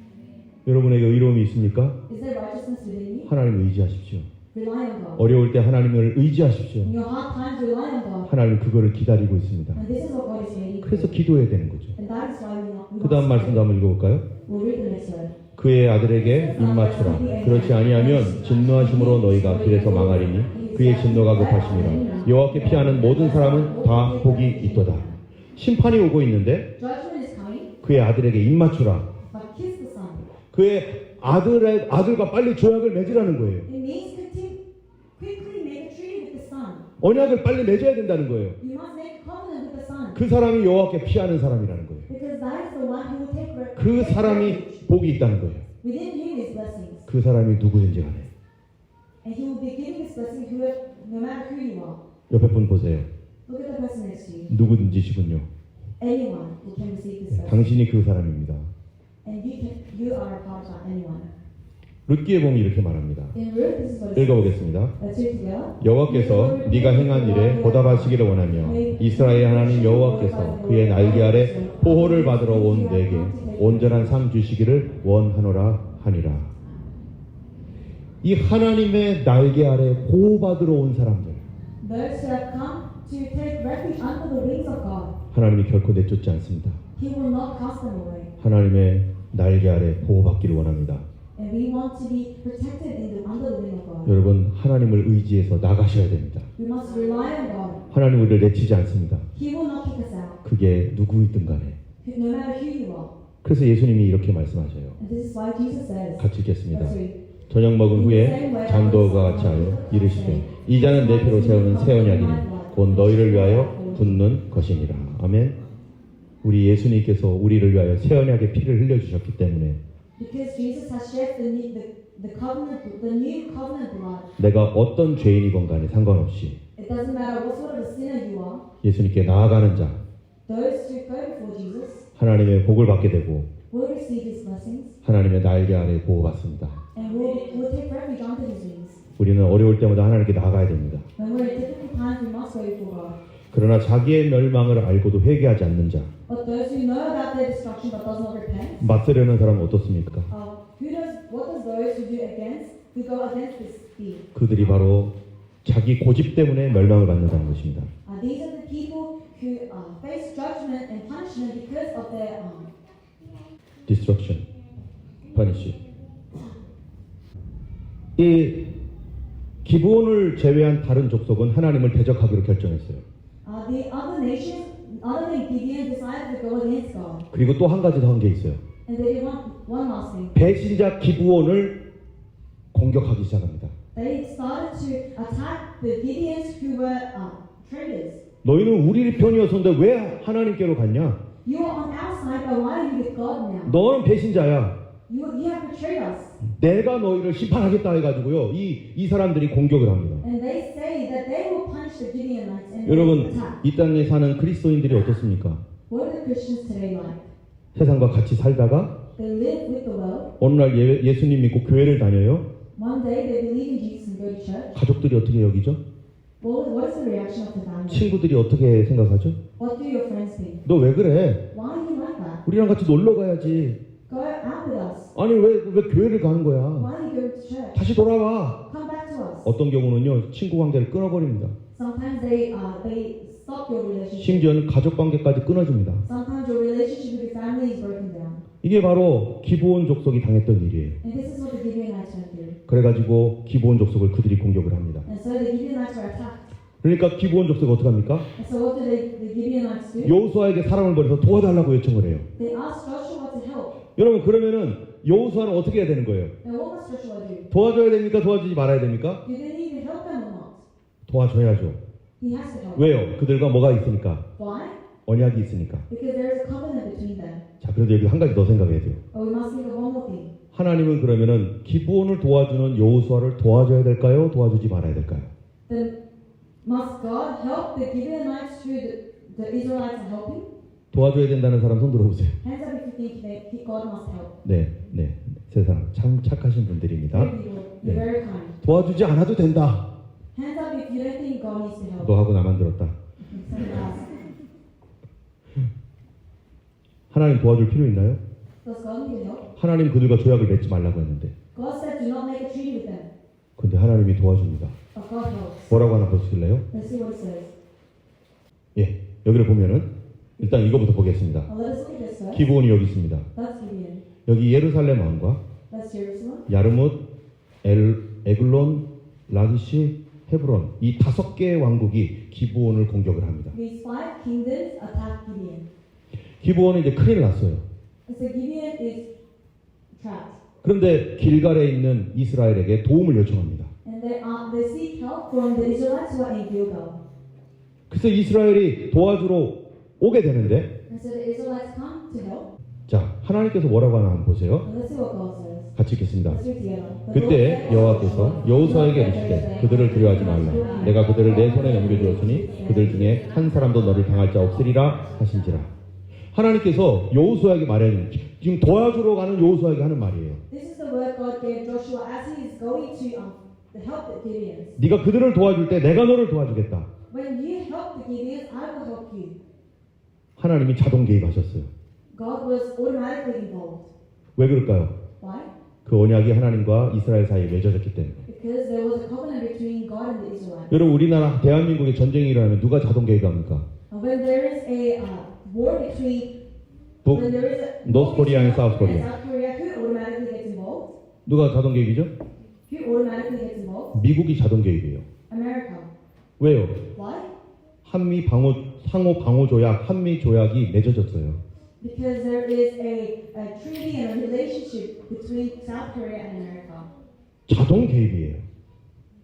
여러분에게 의로움이 있습니까? Is there righteousness within you? 하나님을 의지하십시오. Rely on God. 어려울 때 하나님을 의지하십시오. In your hard times, rely on God. 하나님 그거를 기다리고 있습니다. And this is what God is waiting for. 그래서 기도해야 되는 거죠. And that is why we 그 다음 말씀도 한번 읽어볼까요? We'll read the next word. 그의 아들에게 입 맞추라. 그렇지 아니하면 진노하심으로 너희가 길에서 망하리니 그의 진노가 급하심이라. 여호와께 피하는 모든 사람은 다 복이 있도다. 심판이 오고 있는데 Judgment is coming, 그의 아들에게 입 맞추라. but kiss the son. 그의 아들과 빨리 조약을 맺으라는 거예요. It means quickly make a treaty with the son. 언약을 빨리 맺어야 된다는 거예요. You must make a covenant with the son. 그 사람이 여호와께 피하는 사람이라는 거예요. Because that is the one who will take 그 사람이 복이 있다는 거예요. within him is blessings. 그 사람이 누구든지 간에. And he will be giving this blessing no matter who you are. 옆에 분 보세요. Look at the person next to you. 누구든지시군요. Anyone who can receive this blessing. 당신이 그 사람입니다. And you are a part of anyone. 룻기에 보면 이렇게 말합니다. In Ruth, this is what it says. 읽어보겠습니다. Let's read together. 여호와께서 네가 행한 일에 보답하시기를 원하며 이스라엘 하나님 여호와께서 그의 날개 아래 보호를 받으러 온 내게 온전한 삶 주시기를 원하노라 하니라. 이 하나님의 날개 아래 보호받으러 온 사람들, Those who have come to take refuge under the wings of God, 하나님이 결코 내쫓지 않습니다. He will not cast them away. 하나님의 날개 아래 보호받기를 원합니다. And we want to be protected under the wing of God. 여러분, 하나님을 의지해서 나가셔야 됩니다. We must rely on God. 하나님 우리를 내치지 않습니다. He will not kick us out, 그게 누구이든 간에. no matter who you are. 그래서 예수님이 이렇게 말씀하셔요. And this is why Jesus says, 같이 읽겠습니다. let's read. 저녁 먹은 후에 장도가 같이 하여 이르시되 이 잔은 내 피로 세우는 새 언약이니 곧 너희를 위하여 붓는 것이니라. 아멘. 우리 예수님께서 우리를 위하여 새 언약의 피를 흘려주셨기 때문에 Because Jesus has shed the new covenant blood. 내가 어떤 죄인이건 간에 상관없이 It doesn't matter what sort of a sinner you are. 예수님께 나아가는 자, Those who go before Jesus 하나님의 복을 받게 되고 will receive His blessings 하나님의 날개 아래 보호받습니다. and will take refuge under His wings. 우리는 어려울 때마다 하나님께 나아가야 됩니다. When we're in difficult times, we must go before God. 그러나 자기의 멸망을 알고도 회개하지 않는 자, But those who know about their destruction but does not repent, 맞서려는 사람은 어떻습니까? what does those who go against this do? 그들이 바로 자기 고집 때문에 멸망을 받는다는 것입니다. These are the people who face judgment and punishment because of their destruction, punish. 이 기브온을 제외한 다른 족속은 하나님을 대적하기로 결정했어요. The other nations, other than Gideon, decided to go against God. 그리고 또 한 가지 더 한 게 있어요. And they did one last thing. 배신자 기브온을 공격하기 시작합니다. They started to attack the Gideons who were traitors. 너희는 우리 편이었었는데 왜 하나님께로 갔냐? You are on our side, but why are you with God now? 너는 배신자야. You have betrayed us. 내가 너희를 심판하겠다 해가지고요. 이 사람들이 공격을 합니다. And they say that they will punish the Gideonites and 여러분, attack. 이 땅에 사는 그리스도인들이 어떻습니까? What are the Christians today like? 세상과 같이 살다가 They live with the world. 어느 날 예수님 믿고 교회를 다녀요. One day they believe in Jesus and go to church. 가족들이 어떻게 여기죠? What is the reaction of the family? 친구들이 어떻게 생각하죠? What do your friends think? 너 왜 그래? Why are you like that? 우리랑 같이 놀러 가야지. Go out with us. 아니 왜 교회를 가는 거야? Why are you going to church? 다시 돌아와. Come back to us. 어떤 경우는요 친구 관계를 끊어버립니다. Sometimes they stop your relationship. 심지어는 가족 관계까지 끊어집니다. Sometimes your relationship with your family is broken down. 이게 바로 기브온 족속이 당했던 일이에요. And this is what the Gibeonites went through. 그래가지고 기브온 족속을 그들이 공격을 합니다. And so the Gibeonites were attacked. 그러니까 기브온 족속이 어떻게 합니까? And so what did the Gibeonites do? 여호수아에게 사람을 보내서 도와달라고 요청을 해요. They asked Joshua to help. 여러분 그러면은 여호수아는 어떻게 해야 되는 거예요? Now what must Joshua do? 도와줘야 됩니까? 도와주지 말아야 됩니까? Do they need to help them or not? 도와줘야죠. He has to help. 왜요? 그들과 뭐가 있으니까? Why? 언약이 있으니까. Because there is a covenant between them. 자, 그래도 여기 한 가지 더 생각해야 돼요. But we must think of one more thing. 하나님은 그러면은 기브온을 도와주는 여호수아를 도와줘야 될까요? 도와주지 말아야 될까요? Then must God help the Gibeonites who the Israelites are helping? 도와줘야 된다는 사람 손 들어보세요. Hands up if you think that God must help. 네. 세 사람 참 착하신 분들입니다. Very people, you're very kind. 도와주지 않아도 된다. Hands up if you don't think God needs to help. 너하고 나만 들었다. Someone else. 하나님 도와줄 필요 있나요? Does God need to help? 하나님 그들과 조약을 맺지 말라고 했는데 God said do not make a treaty with them. 근데 하나님이 도와줍니다. But God helps. 뭐라고 하나 보실래요? Let's see what it says. 예, 여기를 보면은 일단 이거부터 보겠습니다. Let us look at this first. 기브온이 여기 있습니다. That's Gibeon. 여기 예루살렘 왕과 That's Jerusalem. 야르뭇, 에글론, 라기시, 헤브론 이 5개의 왕국이 기브온을 공격을 합니다. These 5 kingdoms attack Gibeon. 기브온은 이제 큰일 났어요. And so Gibeon is trapped. 그런데 길갈에 있는 이스라엘에게 도움을 요청합니다. And they seek help from the Israelites who are in Gilgal. 그래서 이스라엘이 도와주러 오게 되는데 And so the Israelites come to help. 자, 하나님께서 뭐라고 하나 한번 보세요. And let's see what God says. 같이 읽겠습니다. Let's read together. 그때 여호와께서 여호수아에게 이르시되 그들을 두려워하지 말라. 내가 그들을 내 손에 넘겨주었으니 그들 중에 한 사람도 너를 당할 자 없으리라 하신지라. 하나님께서 여호수아에게 말하는 지금 도와주러 가는 여호수아에게 하는 말이에요. This is the word God gave Joshua as he is going to help the Gibeons. 네가 그들을 도와줄 때 내가 너를 도와주겠다. When you help the Gibeons, I will help you. 하나님이 자동 개입하셨어요. God was automatically involved. 왜 그럴까요? Why? 그 언약이 하나님과 이스라엘 사이에 맺어졌기 때문에. Because there was a covenant between God and the Israelites. 여러분 우리나라 대한민국에 전쟁이 일어나면 누가 자동 개입합니까? When there is a war between 북, when there is a North Korea and South Korea. South Korea, who automatically gets involved? 누가 자동 개입이죠? Who automatically gets involved? 미국이 자동 개입이에요. America. 왜요? Why? 한미 상호 방호 조약, 한미 조약이 맺어졌어요. Because there is a treaty and a relationship between South Korea and America. 자동 개입이에요.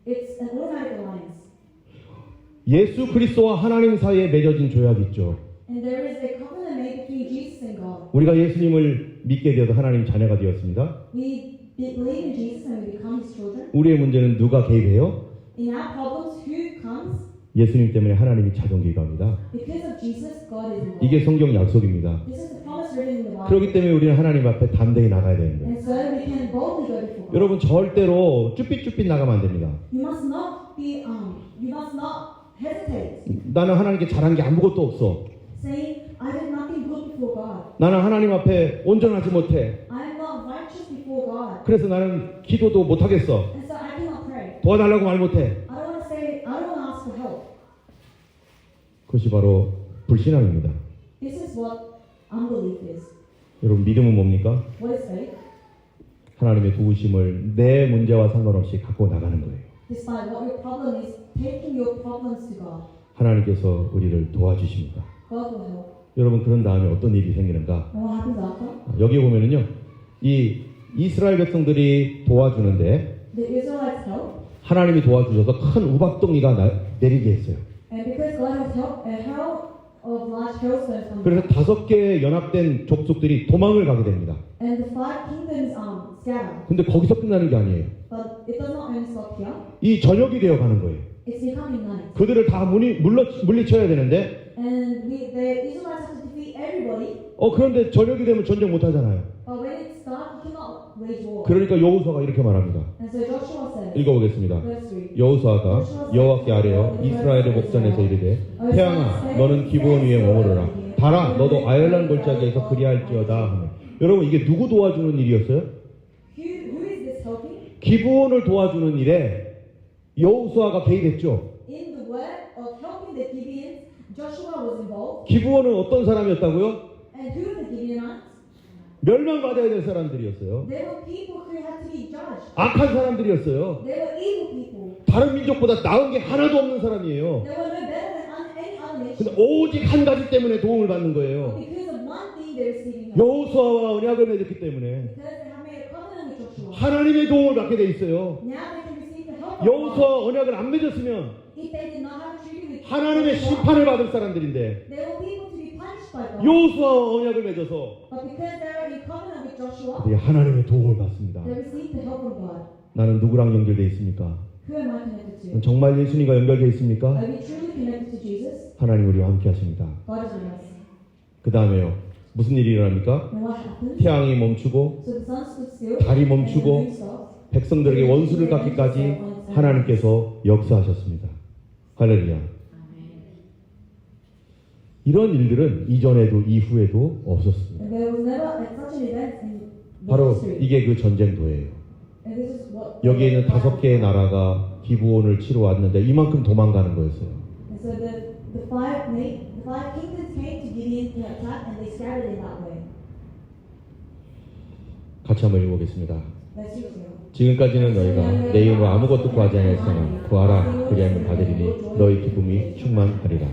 It's an automatic alliance. 예수 그리스도와 하나님 사이에 맺어진 조약이 있죠. And there is a covenant made between Jesus and God. 우리가 예수님을 믿게 되어서 하나님 자녀가 되었습니다. We believe in Jesus and we become His children. 우리의 문제는 누가 개입해요? In our problems, who comes? 예수님 때문에 하나님이 자동 개입합니다. Because of Jesus, God is involved. 이게 성경 약속입니다. This is the promise written in the Bible. 그렇기 때문에 우리는 하나님 앞에 담대히 나가야 되는 거예요. And so we can boldly go before God. 여러분 절대로 쭈삣쭈삣 나가면 안 됩니다. You must not hesitate. 나는 하나님께 잘한 게 아무것도 없어. Saying, I did nothing good before God. 나는 하나님 앞에 온전하지 못해. I am not righteous before God. 그래서 나는 기도도 못하겠어. And so I cannot pray. 도와달라고 말 못해. I don't want to ask for help. 그것이 바로 불신앙입니다. This is what unbelief is. 여러분 믿음은 뭡니까? What is faith? 하나님의 도우심을 내 문제와 상관없이 갖고 나가는 거예요. Despite what your problem is, taking your problems to God. 하나님께서 우리를 도와주십니다. God will help. 여러분 그런 다음에 어떤 일이 생기는가? And what happens after? 여기 보면은요, 이 이스라엘 백성들이 도와주는데 The Israelites help. 하나님이 도와주셔서 큰 우박덩이가 내리게 했어요. And because God has helped, a hail of large hailstones come 그래서 down. 5개의 연합된 족속들이 도망을 가게 됩니다. And the 5 kingdoms scatter. 근데 거기서 끝나는 게 아니에요. But it does not only stop here. 이 저녁이 되어 가는 거예요. It's becoming night. 그들을 다 물리쳐야 되는데 And the Israelites have to defeat everybody. 그런데 저녁이 되면 전쟁 못 하잖아요. But when it starts, you cannot wage war. 그러니까 여호수아가 이렇게 말합니다. And so Joshua says, 읽어보겠습니다. verse 3. 여호수아가 여호와께 아뢰어 이스라엘의 목전에서 이르되 태양아 너는 기브온 위에 머무르라 달아 너도 아열란 골짜기에서 그리할지어다 하며. 여러분 이게 누구 도와주는 일이었어요? Who is this helping? 기브온을 도와주는 일에 여호수아가 개입했죠. In the work of helping the Gibeons, Joshua was involved. 기브온은 어떤 사람이었다고요? And who are the Gibeonites? 멸망받아야 될 사람들이었어요. They were people who had to be judged. 악한 사람들이었어요. They were evil people. 다른 민족보다 나은 게 하나도 없는 사람이에요. They were no better than any other 근데 nation. 오직 한 가지 때문에 도움을 받는 거예요. Because of one thing they're receiving help. 여호수아와 언약을 맺었기 때문에 Because they have made a covenant with Joshua. 하나님의 도움을 받게 돼 있어요. Now they can receive the help of God. 여호수아 언약을 안 맺었으면 If they did not have a treaty with 하나님의 God, 심판을 받을 사람들인데 they will be able to be punished by God. 여호수아와 언약을 맺어서 But because they are in covenant with Joshua, 그들이 하나님의 도움을 받습니다. they receive the help of God. 나는 누구랑 연결돼 있습니까? Who am I connected to? 정말 예수님과 연결돼 있습니까? Are we truly connected to Jesus? 하나님 우리와 함께 하십니다. God is with us. 그 다음에요. 무슨 일이 일어납니까? And what happens? 태양이 멈추고 So the sun stood still. 달이 and the 멈추고 moon stopped. 백성들에게 원수를 갚기까지 하나님께서 역사하셨습니다. 할렐루야. 이런 일들은 이전에도 이후에도 없었습니다. And there was never such an event in the 바로 history. 이게 그 전쟁도예요. And this is what 여기에 있는 5개의 나라가 기브온을 치러 왔는데 이만큼 도망가는 거였어요. And so the five kingdoms came to Gideon to attack, and they scattered in that way. 같이 한번 읽어보겠습니다. Let's read here. 지금까지는 너희가 내 이름으로 아무것도 구하지 아니하였으나 구하라 그리하면 받으리니 너희 기쁨이 충만하리라.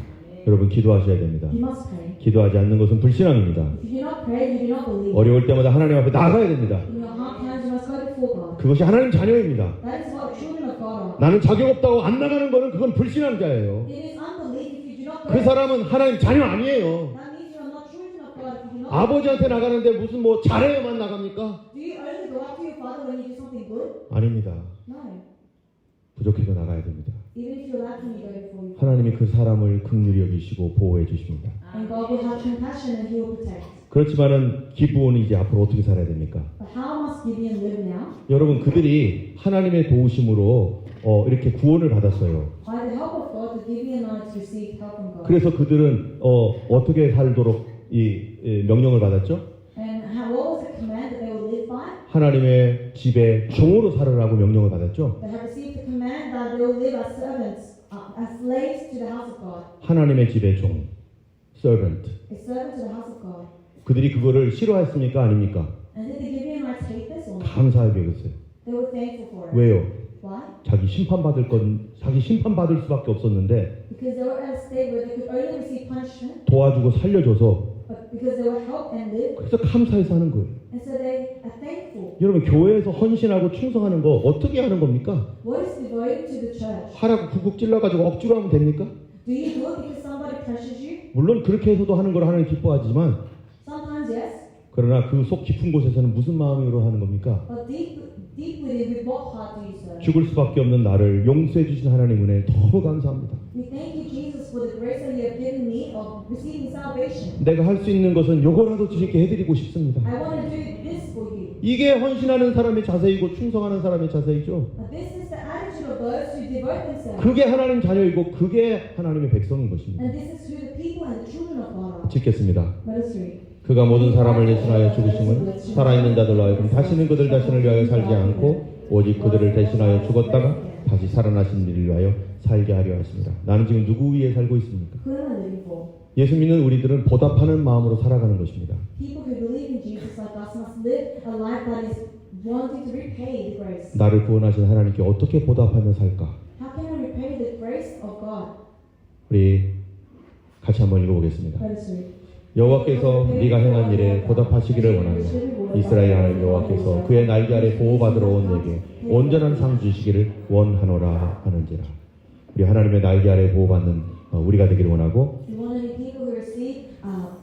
여러분 기도하셔야 됩니다. You must pray. 기도하지 않는 것은 불신앙입니다. If you do not pray, you do not believe. 어려울 때마다 하나님 앞에 나가야 됩니다. In your hard times, you must go before God. 그것이 하나님 자녀입니다. That is what children of God are. 나는 자격 없다고 안 나가는 거는 그건 불신앙자예요. It is unbelief if you do not 그 pray. 사람은 하나님 자녀 아니에요. That means you are not children of God if you do not. 아버지한테 나가는데 무슨 뭐 잘해야만 나갑니까? Do you only go up to your father when you do something good? 아닙니다. No. 부족해도 나가야 됩니다. Even if you're lacking, you go before you. 하나님이 그 사람을 긍휼히 여기시고 보호해 주십니다. And God will have compassion and He will protect. 그렇지만은 기브온은 이제 앞으로 어떻게 살아야 됩니까? But how must Gideon live now? 여러분 그들이 하나님의 도우심으로 이렇게 구원을 받았어요. By the help of God, the Gibeonites received help from God. 그래서 그들은 어떻게 살도록 이 명령을 받았죠? And what was the command that they would live by? 하나님의 집에 종으로 살으라고 명령을 받았죠. They have received the command that they will live as servants, as slaves to the house of God. 하나님의 집의 종, servant. A servant to the house of God. 그들이 그거를 싫어했습니까? 아닙니까? And did the Gibeonites hate this or not? 감사하게 여겼어요. They were thankful for it. 왜요? Why? 자기 심판받을 수밖에 없었는데 Because they were at a state where they could only receive punishment, 도와주고 살려줘서 but because they were helped and lived, 그래서 감사해서 하는 거예요. and so they are thankful. 여러분 교회에서 헌신하고 충성하는 거 어떻게 하는 겁니까? What is devoted to the church? 하라고 쿡쿡 찔러가지고 억지로 하면 됩니까? Do you do it because somebody pressures you? 물론 그렇게 해서도 하는 걸 하나님 기뻐하지만 Sometimes yes, 그러나 그 속 깊은 곳에서는 무슨 마음으로 하는 겁니까? but deep within, with what heart do you serve? 죽을 수밖에 없는 나를 용서해 주신 하나님 은혜 너무 감사합니다. We thank you, Jesus, for the grace that you have given me of receiving salvation. 내가 할 수 있는 것은 요거라도 주님께 해드리고 싶습니다. I want to do this for you. 이게 헌신하는 사람의 자세이고 충성하는 사람의 자세이죠. But this is the attitude of those who devote themselves. 그게 하나님 자녀이고 그게 하나님의 백성인 것입니다. And this is who the people and the children of God are. 짓겠습니다. Let us read. 그가 모든 사람을 대신하여 죽으심은 살아있는 자들로 하여금 다시는 그들 자신을 위하여 살지 않고 오직 그들을 대신하여 죽었다가 다시 살아나신 이를 위하여 살게 하려 하십니다. 나는 지금 누구 위에 살고 있습니까? Who am I living for? 예수 믿는 우리들은 보답하는 마음으로 살아가는 것입니다. People who believe in Jesus like us must live a life that is wanting to repay the grace. 나를 구원하신 하나님께 어떻게 보답하며 살까? How can I repay the grace of God? 우리 같이 한번 읽어보겠습니다. Let us read. 여호와께서 네가 행한 일에 보답하시기를 원하며 이스라엘 하나님 여호와께서 그의 날개 아래 보호받으러 온 내게 온전한 상 주시기를 원하노라 하는지라. 우리 하나님의 날개 아래 보호받는 우리가 되기를 원하고 We want to be people who receive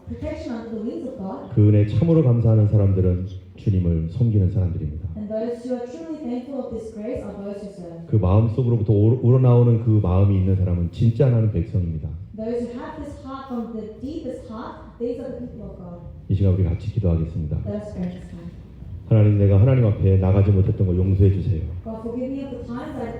protection under the wings of God, 그 은혜 참으로 감사하는 사람들은 주님을 섬기는 사람들입니다. and those who are truly thankful of this grace are those who serve. 그 마음속으로부터 우러나오는 그 마음이 있는 사람은 진짜 하나님 백성입니다. Those who have this heart from the deepest heart, these are the people of God. 이 시간 우리 같이 기도하겠습니다. Let us pray this time. 하나님, 내가 하나님 앞에 나가지 못했던 거 용서해 주세요. God, forgive me of the times I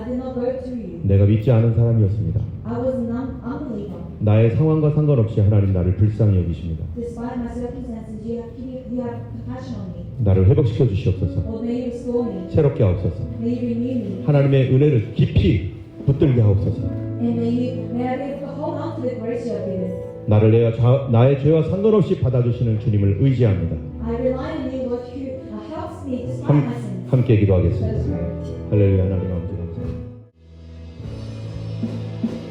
did not go to you. 내가 믿지 않은 사람이었습니다. I was an unbeliever. 나의 상황과 상관없이 하나님 나를 불쌍히 여기십니다. Despite my circumstances, you have compassion on me. 나를 회복시켜 주시옵소서. Lord, may you restore me. 새롭게 하옵소서. May you renew me. 하나님의 은혜를 깊이 붙들게 하옵소서. And may I be able to hold on to the grace you have given. 나를 나의 죄와 상관없이 받아주시는 주님을 의지합니다. I rely on you, Lord, who helps me despite my sins. 함께 Let us 기도하겠습니다. pray. 할렐루야. 하나님 아버지 감사합니다.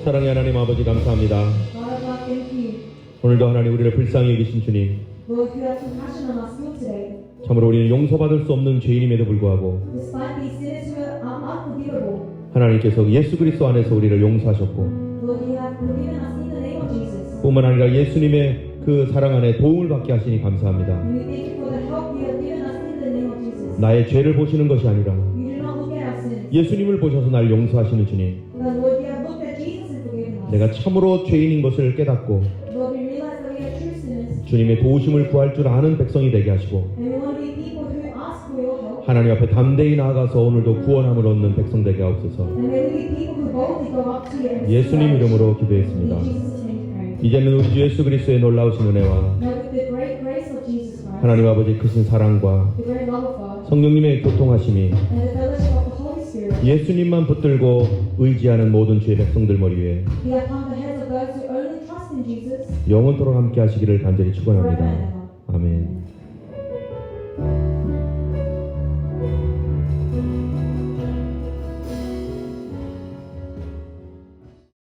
사랑의 하나님 아버지 감사합니다. God of God, thank you. 오늘도 하나님 우리를 불쌍히 여기신 주님, Lord, who have compassion on us still today. 참으로 우리는 용서받을 수 없는 죄인임에도 불구하고 Despite these sinners who are unforgivable, 하나님께서 예수 그리스도 안에서 우리를 용서하셨고 Lord, you have forgiven us in the name of Jesus. 뿐만 아니라 예수님의 그 사랑 안에 도움을 받게 하시니 감사합니다. And we thank you for the help you have given us in the name of Jesus. 나의 죄를 보시는 것이 아니라 You do not look at our sins, 예수님을 보셔서 날 용서하시는 주님, but Lord, you have looked at Jesus and forgiven us. 내가 참으로 죄인인 것을 깨닫고 Lord, we realize that we are true sinners, 주님의 도우심을 구할 줄 아는 백성이 되게 하시고 and we want to be people who ask for your help. 하나님 앞에 담대히 나아가서 오늘도 구원함을 얻는 백성 되게 하옵소서. And may we be people who boldly go up to you and 예수님 이름으로 in 기도했습니다. Jesus' name we pray. 이제는 우리 주 예수 그리스도의 놀라우신 은혜와 Now with the great grace of Jesus Christ, 하나님 아버지 크신 사랑과 the great love of God, 성령님의 교통하심이 and the fellowship of the Holy Spirit, 예수님만 붙들고 의지하는 모든 주의 백성들 머리 위에 be upon the heads of those who only trust in Jesus 영원토록 함께 하시기를 간절히 forever and 축원합니다. ever. 아멘.